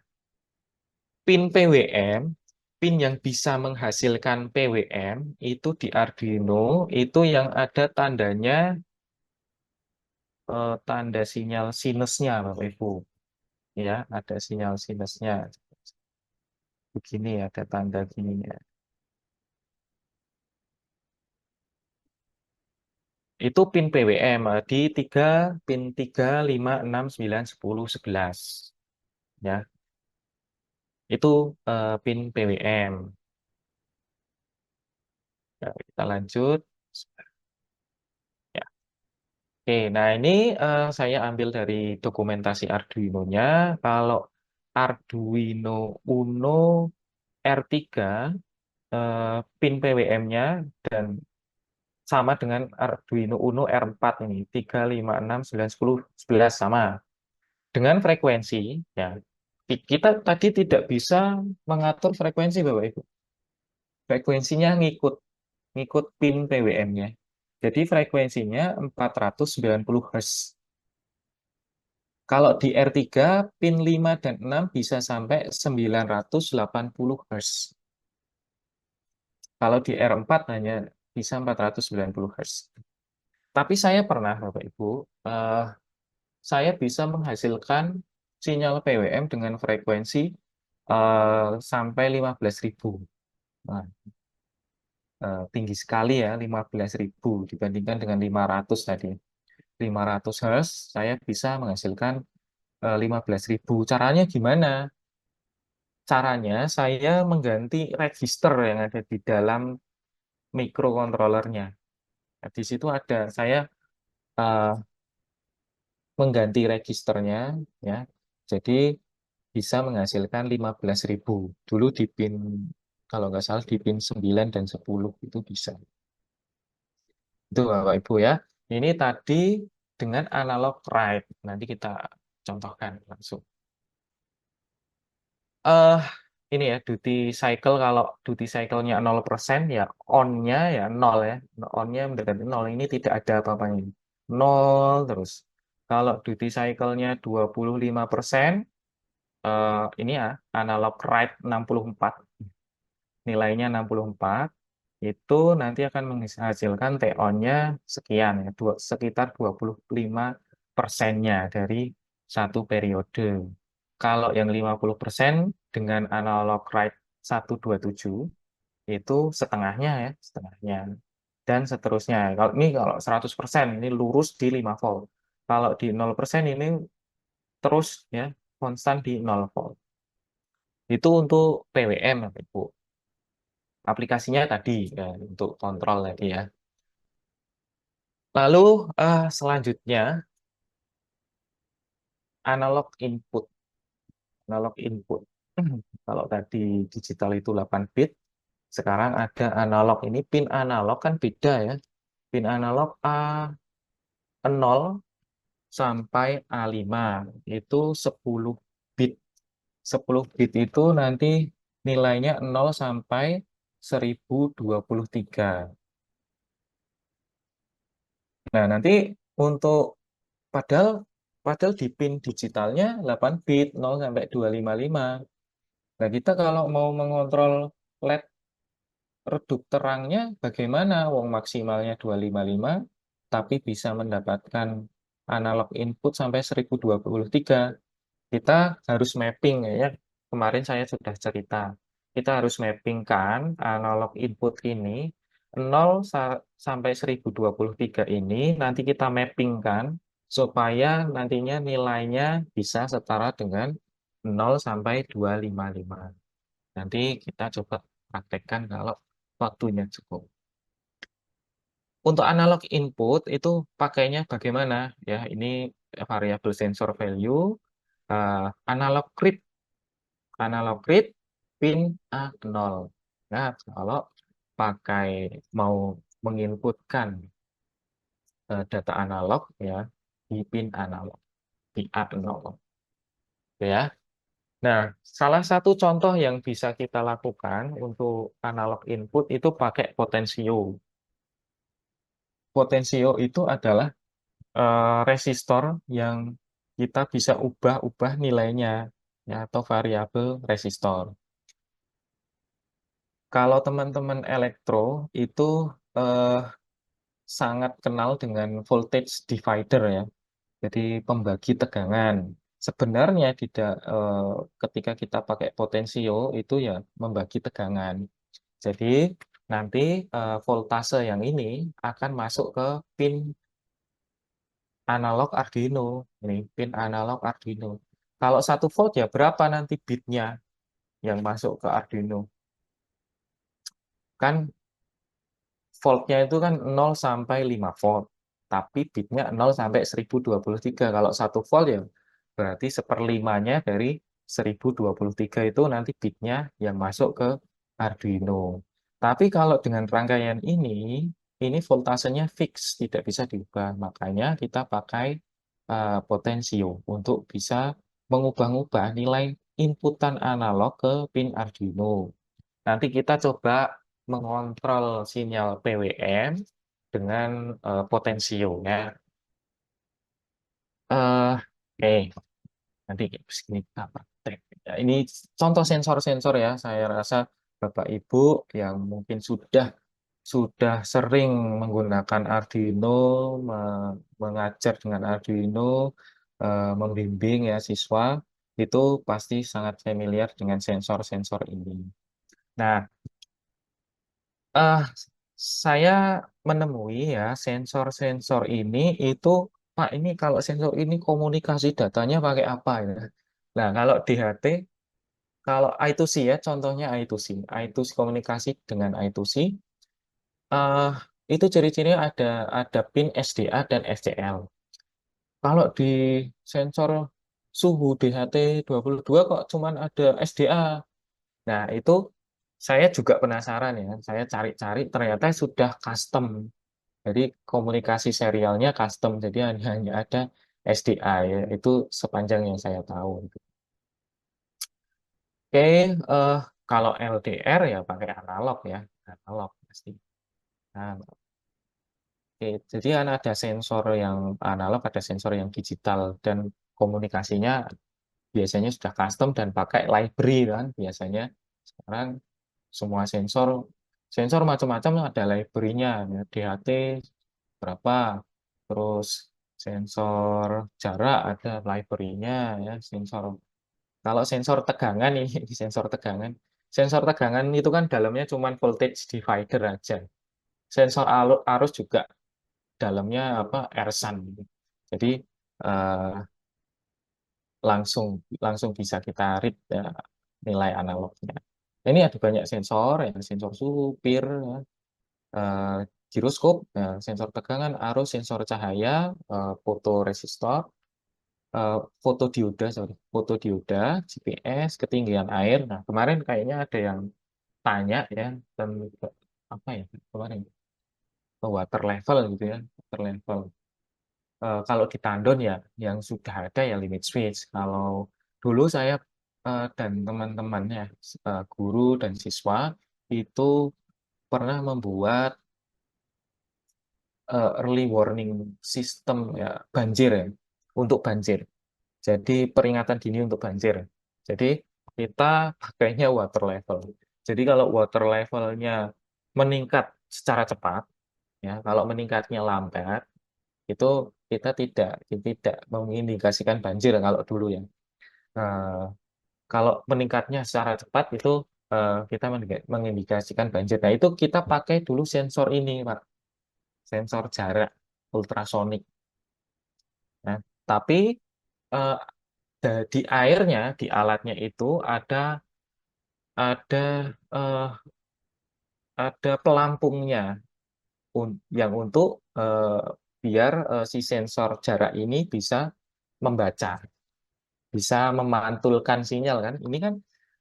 pin PWM, pin yang bisa menghasilkan PWM itu di Arduino itu yang ada tandanya tanda sinyal sinusnya Bapak Ibu. Ya, ada sinyal sinusnya. Begini ada tanda gini ya. Itu pin PWM di 3 pin 3 5 6 9 10 11 ya. Itu pin PWM. Ya, kita lanjut. Ya. Oke, nah ini saya ambil dari dokumentasi Arduino-nya. Kalau Arduino Uno R3 pin PWM-nya dan sama dengan Arduino Uno R4 ini 3, 5, 6, 9, 10, 11 sama. Dengan frekuensi ya. Kita tadi tidak bisa mengatur frekuensi Bapak Ibu. Frekuensinya ngikut ngikut pin PWM-nya. Jadi frekuensinya 490 Hz. Kalau di R3, pin 5 dan 6 bisa sampai 980 Hz. Kalau di R4 hanya bisa 490 Hz. Tapi saya pernah, Bapak Ibu, saya bisa menghasilkan sinyal PWM dengan frekuensi sampai 15.000. Nah, tinggi sekali ya 15.000 dibandingkan dengan 500 tadi. 500 Hz saya bisa menghasilkan 15.000. Caranya gimana? Caranya saya mengganti register yang ada di dalam mikrokontrolernya. Nah, di situ ada saya eh, mengganti registernya ya. Jadi bisa menghasilkan 15.000. Dulu di pin kalau nggak salah di pin 9 dan 10 itu bisa. Itu Bapak Ibu ya. Ini tadi dengan analog write. Nanti kita contohkan langsung. eh ini ya duty cycle, kalau duty cycle-nya 0% ya on-nya ya 0 ya. On-nya mendekati 0, ini tidak ada apa-apanya. 0 terus. Kalau duty cycle-nya 25%, ini ya analog write 64, nilainya 64, itu nanti akan menghasilkan TO-nya sekian ya, sekitar 25%-nya dari satu periode. Kalau yang 50% dengan analog write 127 itu setengahnya ya, setengahnya. Dan seterusnya. Kalau 100% ini lurus di 5 volt. Kalau di 0% ini terus ya konstan di 0 volt. Itu untuk PWM Bapak Ibu. Aplikasinya tadi ya, untuk kontrol tadi ya. Lalu selanjutnya analog input. Analog input. Kalau tadi digital itu 8 bit, sekarang ada analog. Ini pin analog kan beda ya. Pin analog A0 sampai A5 itu 10 bit. 10 bit itu nanti nilainya 0 sampai 1023. Nah, nanti untuk padahal padahal di pin digitalnya 8 bit 0 sampai 255. Nah, kita kalau mau mengontrol LED redup terangnya bagaimana? Wong maksimalnya 255 tapi bisa mendapatkan analog input sampai 1023. Kita harus mapping ya. Kemarin saya sudah cerita. Kita harus mappingkan analog input ini 0 sampai 1023 ini nanti kita mappingkan supaya nantinya nilainya bisa setara dengan 0 sampai 255. Nanti kita coba praktekkan kalau waktunya cukup. Untuk analog input itu pakainya bagaimana? Ya, ini variabel sensor value, analog read, analog read pin A0. Nah, kalau pakai mau menginputkan data analog ya di pin analog di A0 ya. Nah, salah satu contoh yang bisa kita lakukan untuk analog input itu pakai potensio. Potensio itu adalah resistor yang kita bisa ubah-ubah nilainya ya, atau variabel resistor. Kalau teman-teman elektro itu eh, sangat kenal dengan voltage divider ya. Jadi pembagi tegangan. Sebenarnya tidak ketika kita pakai potensio itu ya membagi tegangan. Jadi nanti voltase yang ini akan masuk ke pin analog Arduino. Ini pin analog Arduino. Kalau 1 volt ya berapa nanti bitnya yang masuk ke Arduino? Kan voltnya itu kan 0 sampai 5 volt. Tapi bitnya 0 sampai 1023. Kalau 1 volt ya berarti seperlimanya dari 1023 itu nanti bitnya yang masuk ke Arduino. Tapi kalau dengan rangkaian ini voltasenya fix, tidak bisa diubah. Makanya kita pakai potensio untuk bisa mengubah-ubah nilai inputan analog ke pin Arduino. Nanti kita coba mengontrol sinyal PWM dengan potensio ya. Oke, nanti sini kita praktek. Ya, ini contoh sensor-sensor ya. Saya rasa Bapak Ibu yang mungkin sudah sering menggunakan Arduino, mengajar dengan Arduino, membimbing ya siswa. itu pasti sangat familiar dengan sensor-sensor ini. Nah, eh, saya menemui ya sensor-sensor ini itu, Pak, ini kalau sensor ini komunikasi datanya pakai apa ya? Nah, kalau DHT, kalau I2C ya, contohnya I2C. I2C komunikasi dengan I2C, eh itu ciri-cirinya ada pin SDA dan SCL. Kalau di sensor suhu DHT22 kok cuman ada SDA. Nah, itu saya juga penasaran ya. Saya cari-cari ternyata sudah custom. Jadi komunikasi serialnya custom. Jadi hanya ada SDA ya. Itu sepanjang yang saya tahu. Oke, kalau LDR ya pakai analog ya. Analog pasti. Nah, oke, jadi kan ada sensor yang analog, ada sensor yang digital, dan komunikasinya biasanya sudah custom dan pakai library kan biasanya. Sekarang semua sensor sensor macam-macam ada library-nya ya, DHT berapa, terus sensor jarak ada library-nya ya, sensor kalau sensor tegangan ini sensor tegangan itu kan dalamnya cuma voltage divider aja. Sensor arus juga dalamnya apa, ersan gitu. Jadi eh, langsung langsung bisa kita read nilai analognya. Ini ada banyak sensor, ya, sensor suhu, pir, ya, eh, giroskop, sensor tegangan, arus, sensor cahaya, fotoresistor, fotodioda, sorry, fotodioda, GPS, ketinggian air. Nah, kemarin kayaknya ada yang tanya ya, dan apa ya kemarin, water level gitu ya, water level. Kalau di tandon ya yang sudah ada ya limit switch. Kalau dulu saya dan teman-teman ya, guru dan siswa itu pernah membuat early warning system ya banjir ya, untuk banjir. Jadi peringatan dini untuk banjir. Jadi kita pakainya water level. Jadi kalau water levelnya meningkat secara cepat, ya kalau meningkatnya lambat, itu kita tidak mengindikasikan banjir kalau dulu ya. Eh, Kalau meningkatnya secara cepat itu kita mengindikasikan banjir. Nah, itu kita pakai dulu sensor ini, Pak. Sensor jarak ultrasonik. Nah, tapi eh, di airnya, di alatnya itu ada eh, ada pelampungnya yang untuk biar si sensor jarak ini bisa membaca, bisa memantulkan sinyal kan. Ini kan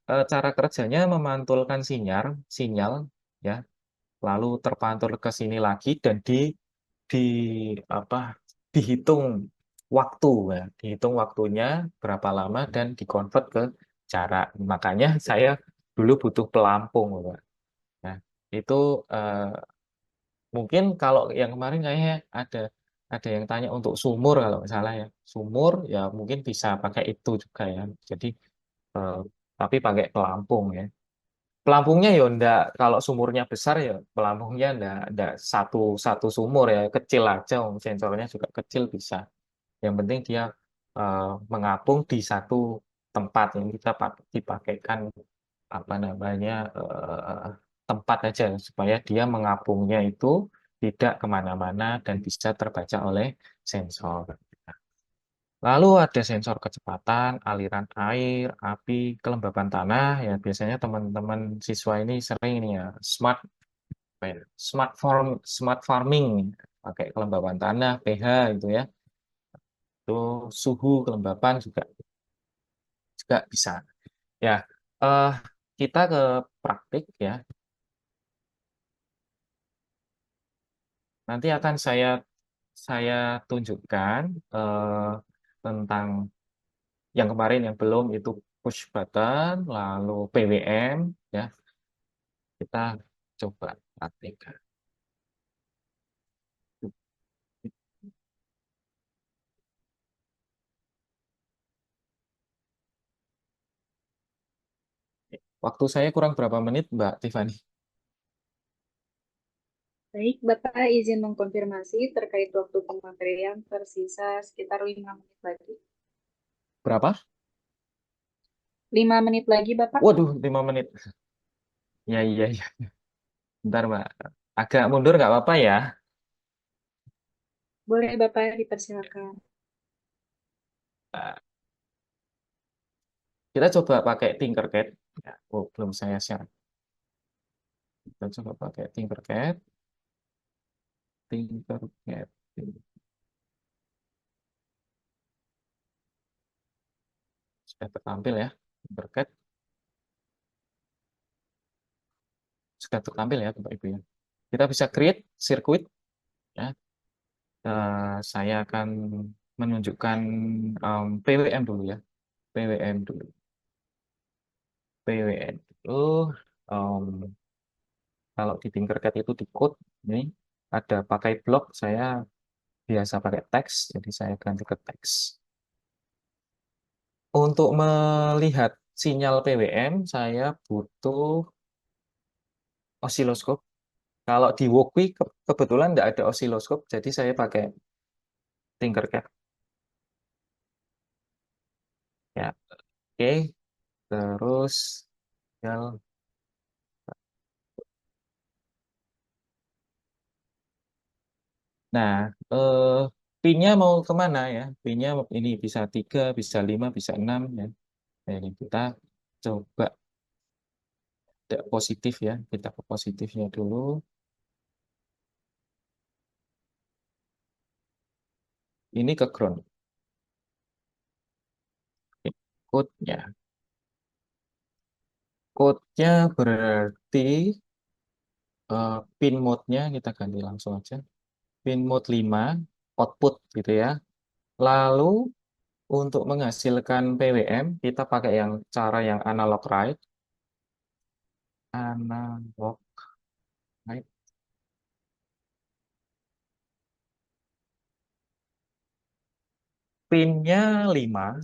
cara kerjanya memantulkan sinyal ya, lalu terpantul ke sini lagi dan di apa dihitung waktu ya, dihitung waktunya berapa lama dan dikonvert ke jarak. Makanya saya dulu butuh pelampung, Pak. Nah, itu eh, mungkin kalau yang kemarin kayaknya ada yang tanya untuk sumur kalau nggak salah ya. Sumur ya mungkin bisa pakai itu juga ya. Jadi eh, tapi pakai pelampung ya. Pelampungnya ya enggak, kalau sumurnya besar ya pelampungnya enggak satu satu sumur ya, kecil aja, sensornya juga kecil bisa. Yang penting dia mengapung di satu tempat yang kita dipakaikan apa namanya tempat aja supaya dia mengapungnya itu tidak kemana-mana dan bisa terbaca oleh sensor. Lalu ada sensor kecepatan, aliran air, api, kelembapan tanah. Ya biasanya teman-teman siswa ini sering ini ya apa ya, smart farming, pakai kelembapan tanah, pH itu ya. Itu suhu kelembapan juga juga bisa. Ya, eh kita ke praktik ya. Nanti akan saya tunjukkan tentang yang kemarin yang belum itu push button, lalu PWM ya. Kita coba praktikkan. Waktu saya kurang berapa menit, Mbak Tiffany? Baik, Bapak izin mengkonfirmasi terkait waktu pemakaian tersisa sekitar 5 menit lagi. Berapa? 5 menit lagi, Bapak. Waduh, 5 menit. Ya, iya, iya. Bentar, Mbak. Agak mundur nggak apa-apa ya. Boleh, Bapak, dipersilakan. Nah, kita coba pakai Tinkercad. Ya, oh, belum saya share. Kita coba pakai Tinkercad. Tinkercad. Sudah tertampil ya. Tinkercad. Sudah tertampil ya, Bapak Ibu ya. Kita bisa create sirkuit. Ya. Saya akan menunjukkan PWM dulu ya. PWM dulu. PWM dulu. Em, Kalau di Tinkercad itu di code, ini ada pakai blok, saya biasa pakai teks, jadi saya ganti ke teks. Untuk melihat sinyal PWM, saya butuh osiloskop. Kalau di Wokwi kebetulan tidak ada osiloskop, jadi saya pakai Tinkercad. Ya, oke. Terus, sinyal. Nah, eh, pinnya mau kemana ya? Pinnya ini bisa 3, bisa 5, bisa 6 ya. Nah, ini kita coba tidak positif ya. Kita ke positifnya dulu. Ini ke ground. Oke, code-nya. Code-nya berarti pin mode-nya kita ganti langsung aja. Pin mode 5 output gitu ya. Lalu untuk menghasilkan PWM, kita pakai yang cara yang analog write. Analog write. Pinnya 5.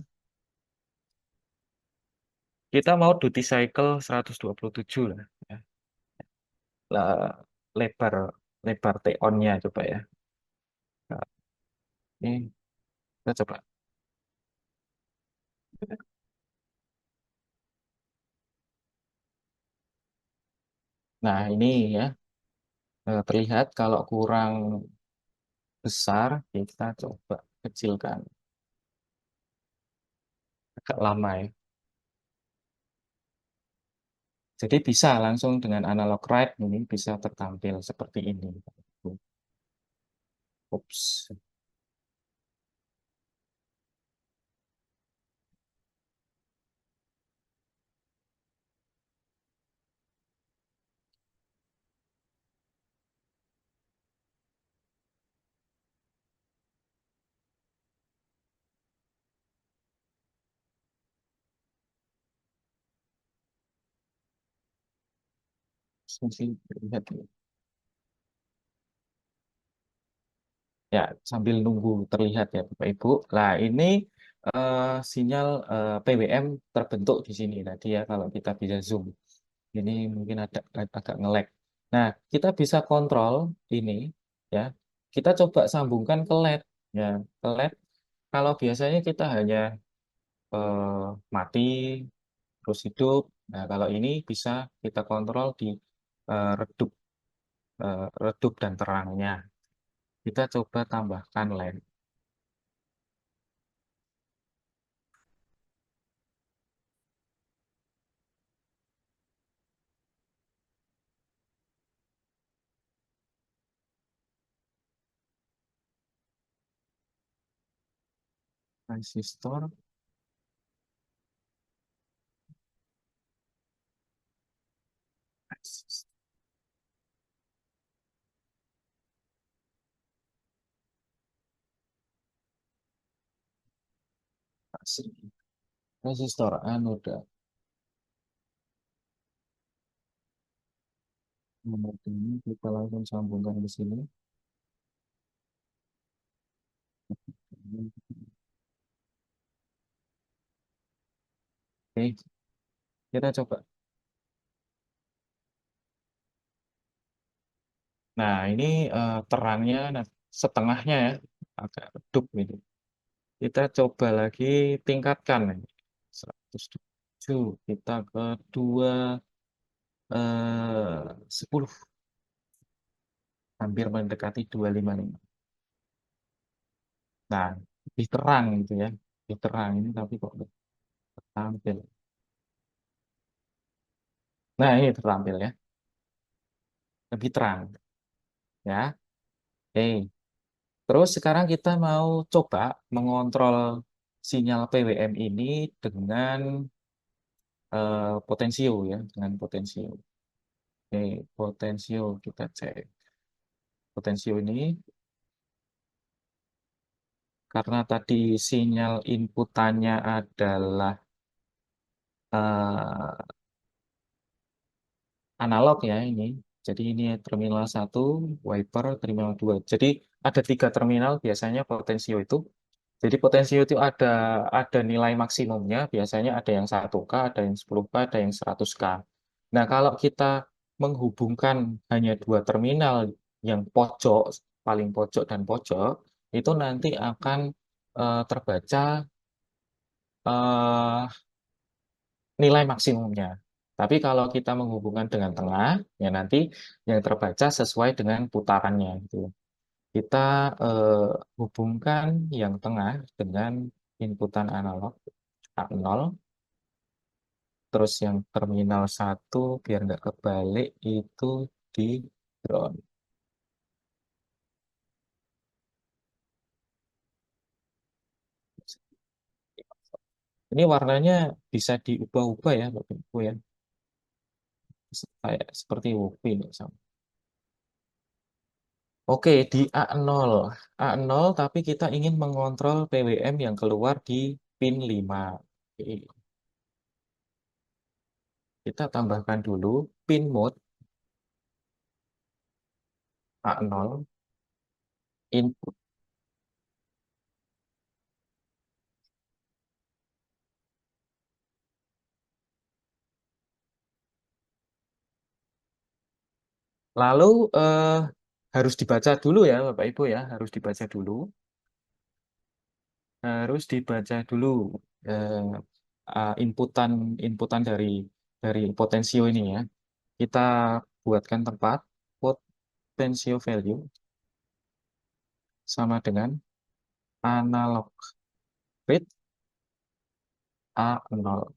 Kita mau duty cycle 127 lah. Ya. Lah, lebar lebar T-on-nya coba ya. Nah, ini kita coba. Nah, ini ya terlihat kalau kurang besar, ya kita coba kecilkan. Agak lama ya. Jadi bisa langsung dengan analog write ini bisa tertampil seperti ini. Ups, mungkin terlihat ini. Ya, sambil nunggu terlihat ya Bapak Ibu. Nah, ini eh, sinyal PWM terbentuk di sini tadi ya kalau kita bisa zoom. Ini mungkin ada agak nge-lag. Nah, kita bisa kontrol ini ya. Kita coba sambungkan ke LED ya. Ke LED kalau biasanya kita hanya mati terus hidup. Nah, kalau ini bisa kita kontrol di redup redup dan terangnya. Kita coba tambahkan LED. Resistor, resistor, resistor anoda. Nomor ini kita langsung sambungkan ke sini. Oke, kita coba. Nah, ini terangnya nah, setengahnya ya, agak redup gitu. Kita coba lagi tingkatkan ini. 100. kita ke 10, hampir mendekati 255. Nah, lebih terang gitu ya. Lebih terang ini tapi kok tampil. Nah, ini tertampil ya. Lebih terang ya. Oke. Terus sekarang kita mau coba mengontrol sinyal PWM ini dengan potensio ya, dengan potensio. Oke, potensio kita cek. Potensio ini karena tadi sinyal inputannya adalah eh, analog ya ini. Jadi ini terminal satu, wiper, terminal 2. Jadi ada 3 terminal biasanya potensio itu. Jadi potensio itu ada nilai maksimumnya, biasanya ada yang 1K, ada yang 10K, ada yang 100K. Nah, kalau kita menghubungkan hanya 2 terminal yang pojok, paling pojok dan pojok, itu nanti akan terbaca eh, nilai maksimumnya. Tapi kalau kita menghubungkan dengan tengah, ya nanti yang terbaca sesuai dengan putarannya gitu. Kita eh, hubungkan yang tengah dengan inputan analog A0, terus yang terminal satu biar nggak kebalik itu di ground. Ini warnanya bisa diubah-ubah ya, Bapak Ibu ya. Kayak seperti UV nih, sama. Oke, di A0. A0 tapi kita ingin mengontrol PWM yang keluar di pin 5. Oke, kita tambahkan dulu pin mode A0 input. Lalu harus dibaca dulu ya Bapak Ibu ya, harus dibaca dulu. Harus dibaca dulu eh, inputan inputan dari potensio ini ya. Kita buatkan tempat potensio value sama dengan analog read A0.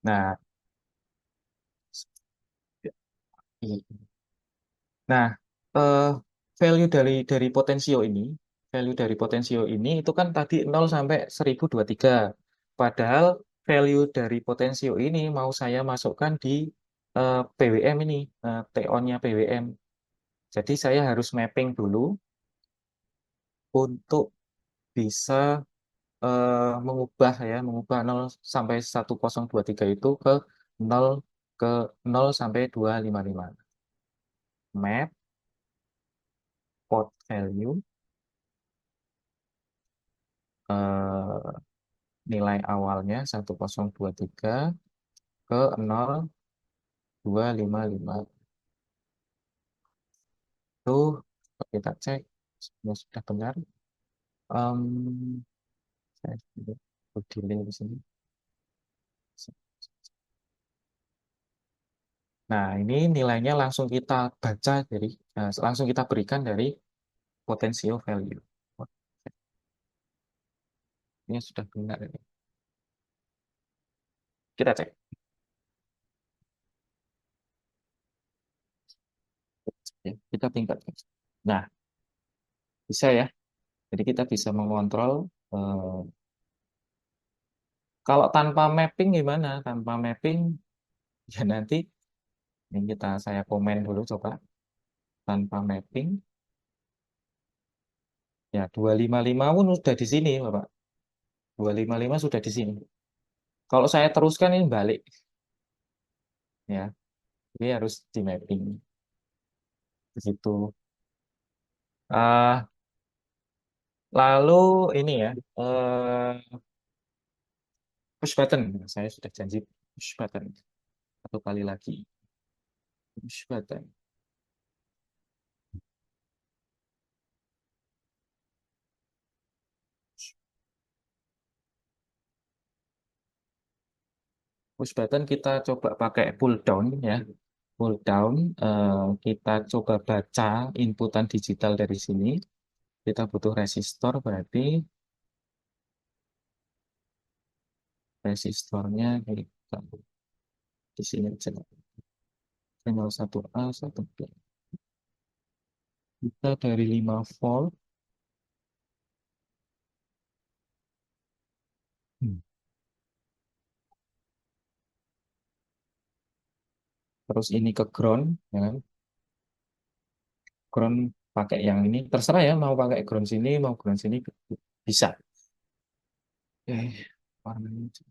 Nah, nah eh, value dari potensio ini, value dari potensio ini itu kan tadi 0 sampai 1023. Padahal value dari potensio ini mau saya masukkan di PWM ini, TON-nya PWM. Jadi saya harus mapping dulu untuk bisa mengubah 0 sampai 1023 itu ke 0 ke 0 sampai 255. Map port value eh, nilai awalnya 1023 ke 0255. Itu kita cek sudah benar. Em, saya delay di sini. Nah, ini nilainya langsung kita baca dari langsung kita berikan dari potential value. Ini sudah benar ini. Kita cek. Ya, kita tingkatkan. Nah, bisa ya. Jadi kita bisa mengontrol eh, kalau tanpa mapping gimana? Tanpa mapping ya nanti ini saya komen dulu coba. Tanpa mapping ya 255 pun sudah di sini, Bapak. 255 sudah di sini. Kalau saya teruskan ini balik ya. Ini harus di mapping begitu. Ah, lalu ini ya push button. Saya sudah janji push button 1 kali lagi. Push button. push button kita coba pakai pull down ya. Pull down, kita coba baca inputan digital dari sini. Kita butuh resistor, berarti resistornya kita di sini aja. Channel 1A, 1B. Kita dari 5 volt. Hmm. Terus ini ke ground, ya kan? Ground pakai yang ini. Terserah ya, mau pakai ground sini, mau ground sini, bisa. Warnanya.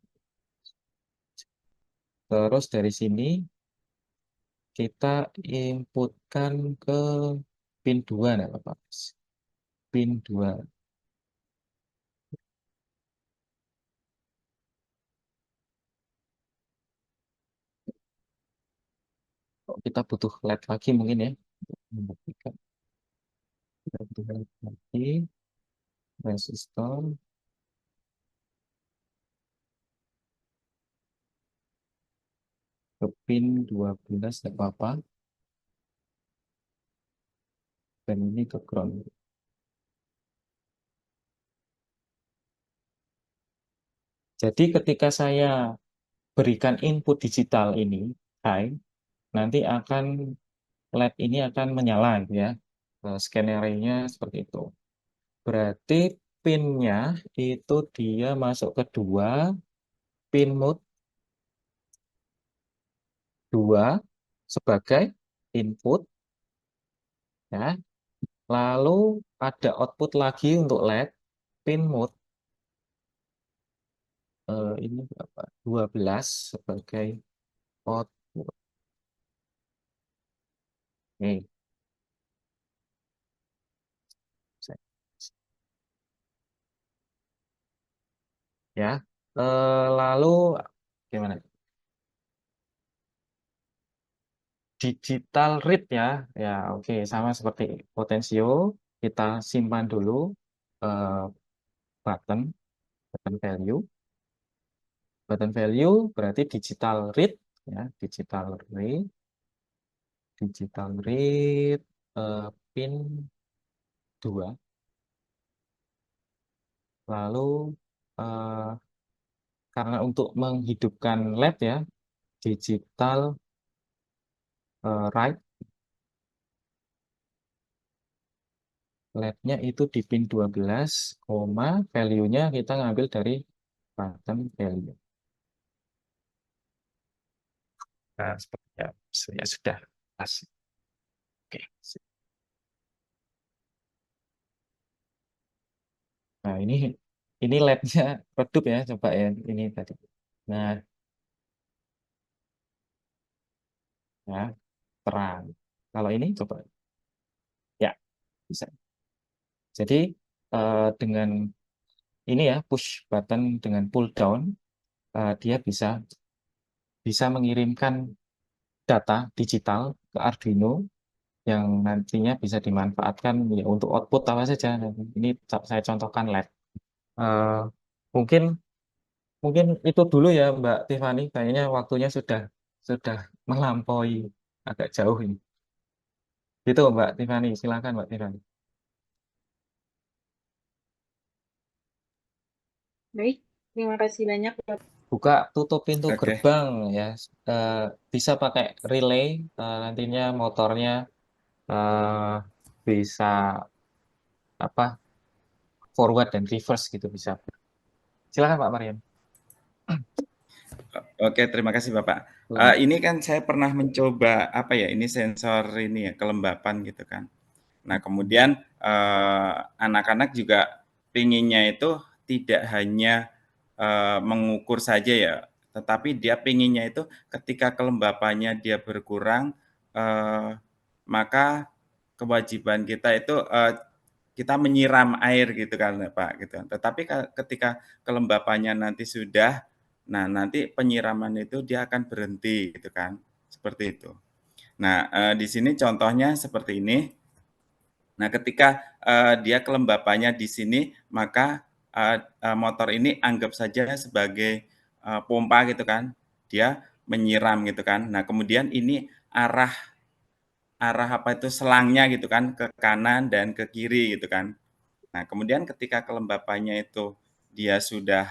Terus dari sini kita inputkan ke pin 2, nah, Bapak. Pin 2. Kita butuh LED lagi mungkin ya. Membuktikan. Kita butuh LED lagi. Resistor. Ke pin 12, tidak apa-apa. Dan ini ke ground. Jadi ketika saya berikan input digital ini, high, nanti akan LED ini akan menyala gitu ya. Skenario-nya seperti itu. Berarti pinnya itu dia masuk ke 2, pin mode 2 sebagai input ya. Lalu ada output lagi untuk LED, pin mode ini berapa? 12 sebagai output. Oke, ya. Lalu gimana? Digital read ya. Ya, oke, sama seperti potensio, kita simpan dulu eh, button button value. Button value berarti digital read ya, digital read pin 2. Lalu eh, karena untuk menghidupkan LED ya, digital write LED-nya itu di pin 12, value-nya kita ngambil dari button value. Nah, seperti ya, ya sudah pas. Oke. Nah, ini LED-nya redup ya, coba ya ini tadi. Nah, ya, terang. Kalau ini coba ya bisa. Jadi dengan ini ya push button dengan pull down, dia bisa bisa mengirimkan data digital ke Arduino yang nantinya bisa dimanfaatkan ya untuk output apa saja. Ini saya contohkan LED. Eh, mungkin mungkin itu dulu ya Mbak Tiffany. Kayaknya waktunya sudah melampaui agak jauh ini. Gitu Mbak Tiffany. Silakan Mbak Tiffany. Baik, terima kasih banyak Bapak. Buka tutup pintu Oke, gerbang ya. Eh, bisa pakai relay. Nantinya motornya eh, bisa apa forward dan reverse gitu bisa. Silakan Pak Mariam. oke, terima kasih Bapak. Selamat. Ini kan saya pernah mencoba apa ya? Ini sensor ini ya kelembapan gitu kan. Nah kemudian anak-anak juga pinginnya itu tidak hanya mengukur saja ya, tetapi dia pinginnya itu ketika kelembapannya dia berkurang, maka kewajiban kita itu kita menyiram air gitu kan Pak gitu. Tetapi ketika kelembapannya nanti sudah, nah nanti penyiraman itu dia akan berhenti gitu kan, seperti itu. Nah, di sini contohnya seperti ini. Nah, ketika dia kelembapannya di sini, maka motor ini anggap saja sebagai pompa gitu kan. dia menyiram gitu kan. Nah, kemudian ini arah selangnya gitu kan ke kanan dan ke kiri gitu kan. Nah, kemudian ketika kelembapannya itu dia sudah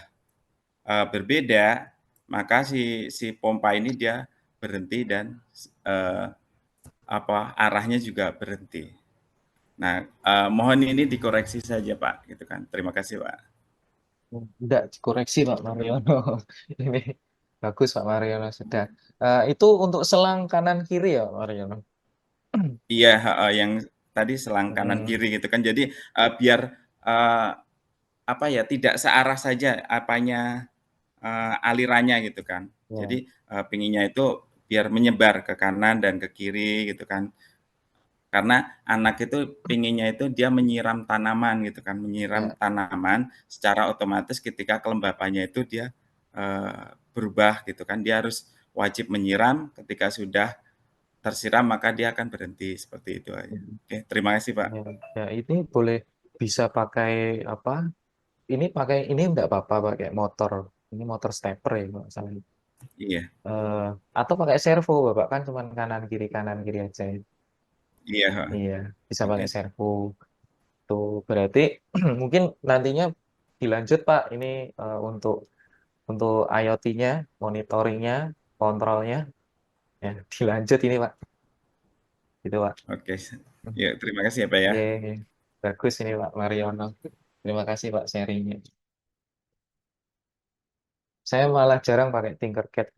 berbeda, maka si pompa ini dia berhenti dan eh, arahnya juga berhenti. Nah, mohon ini dikoreksi saja Pak, gitu kan. Terima kasih Pak. Enggak dikoreksi Pak Mariono. Ini bagus Pak Mariono sudah. Itu untuk selang kanan kiri ya Pak Mariono. Iya, yang tadi selang kanan Hmm, kiri gitu kan. Jadi biar eh, tidak searah saja alirannya gitu kan. Jadi ya, pinginnya itu biar menyebar ke kanan dan ke kiri gitu kan. Karena anak itu pinginnya itu dia menyiram tanaman gitu kan, menyiram ya. tanaman secara otomatis ketika kelembapannya itu dia berubah gitu kan. Dia harus wajib menyiram, ketika sudah tersiram maka dia akan berhenti seperti itu aja. Oke, terima kasih Pak. Ya, ya, ini boleh bisa pakai apa? Ini enggak apa-apa pakai motor. Ini motor stepper ya Pak. Iya, Atau pakai servo Bapak kan cuma kanan kiri aja. iya, heeh. Iya, bisa Oke. pakai servo. Tuh berarti mungkin nantinya dilanjut Pak. Ini untuk IoT-nya, monitoringnya, kontrolnya, ya dilanjut ini Pak. Gitu Pak. Oke. Ya, terima kasih ya Pak ya. Oke, bagus ini Pak Mariono. Terima kasih Pak sharingnya. Saya malah jarang pakai Tinkercad.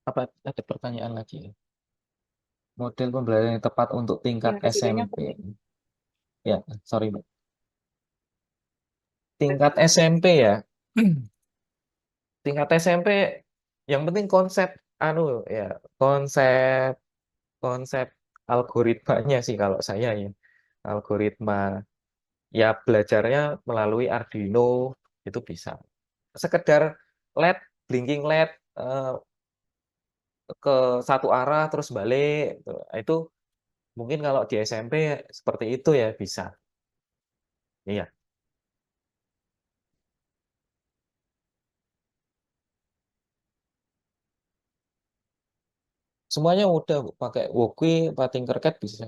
Apa ada pertanyaan lagi ya? Model pembelajaran yang tepat untuk tingkat Terima kasih banyak SMP. Pak. Ya, sorry Pak. Tingkat SMP ya. Tingkat SMP yang penting konsep ya, konsep konsep algoritmanya sih kalau saya ya. Algoritma ya belajarnya melalui Arduino itu bisa. Sekedar LED, blinking LED ke satu arah terus balik gitu. Itu mungkin kalau di SMP seperti itu ya bisa. Iya. Semuanya mudah Bu. Pakai Woki, pakai Tinkercad bisa.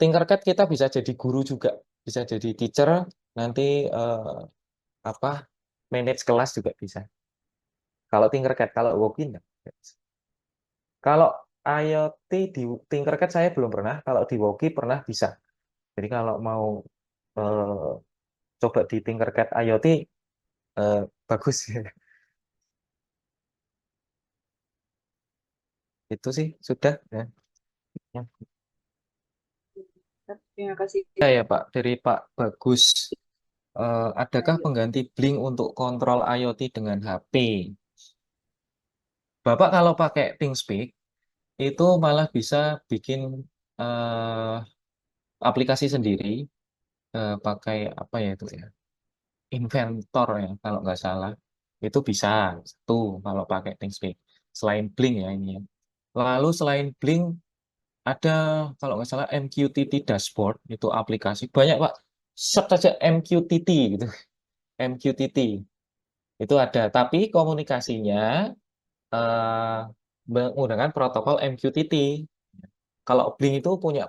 Tinkercad kita bisa jadi guru juga, bisa jadi teacher, nanti apa manage kelas juga bisa. Kalau Tinkercad, kalau Woki enggak. Kalau IoT di Tinkercad saya belum pernah, kalau di Woki pernah bisa. Jadi kalau mau eh, coba di Tinkercad IoT eh, bagus. Itu sih sudah ya. Ya. Terima kasih. Ya, ya, Pak, dari Pak Bagus. Adakah Lanjut. pengganti Blink untuk kontrol IoT dengan HP? Bapak kalau pakai ThinkSpeak itu malah bisa bikin eh, aplikasi sendiri pakai apa ya itu ya Inventor ya kalau nggak salah itu bisa satu kalau pakai ThinkSpeak selain Blink ya ini ya. Lalu selain Blink ada kalau nggak salah MQTT dashboard itu aplikasi banyak Pak search saja MQTT gitu MQTT itu ada tapi komunikasinya eh, menggunakan protokol MQTT. Kalau Blink itu punya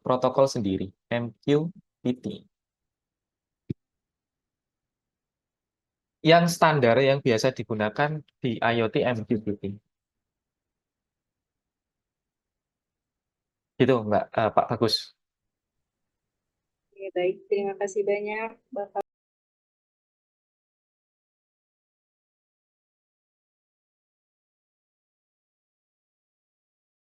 protokol sendiri, MQTT. Yang standar yang biasa digunakan di IoT MQTT. Gitu, Pak Bagus. Oke, baik. Terima kasih banyak, Bapak.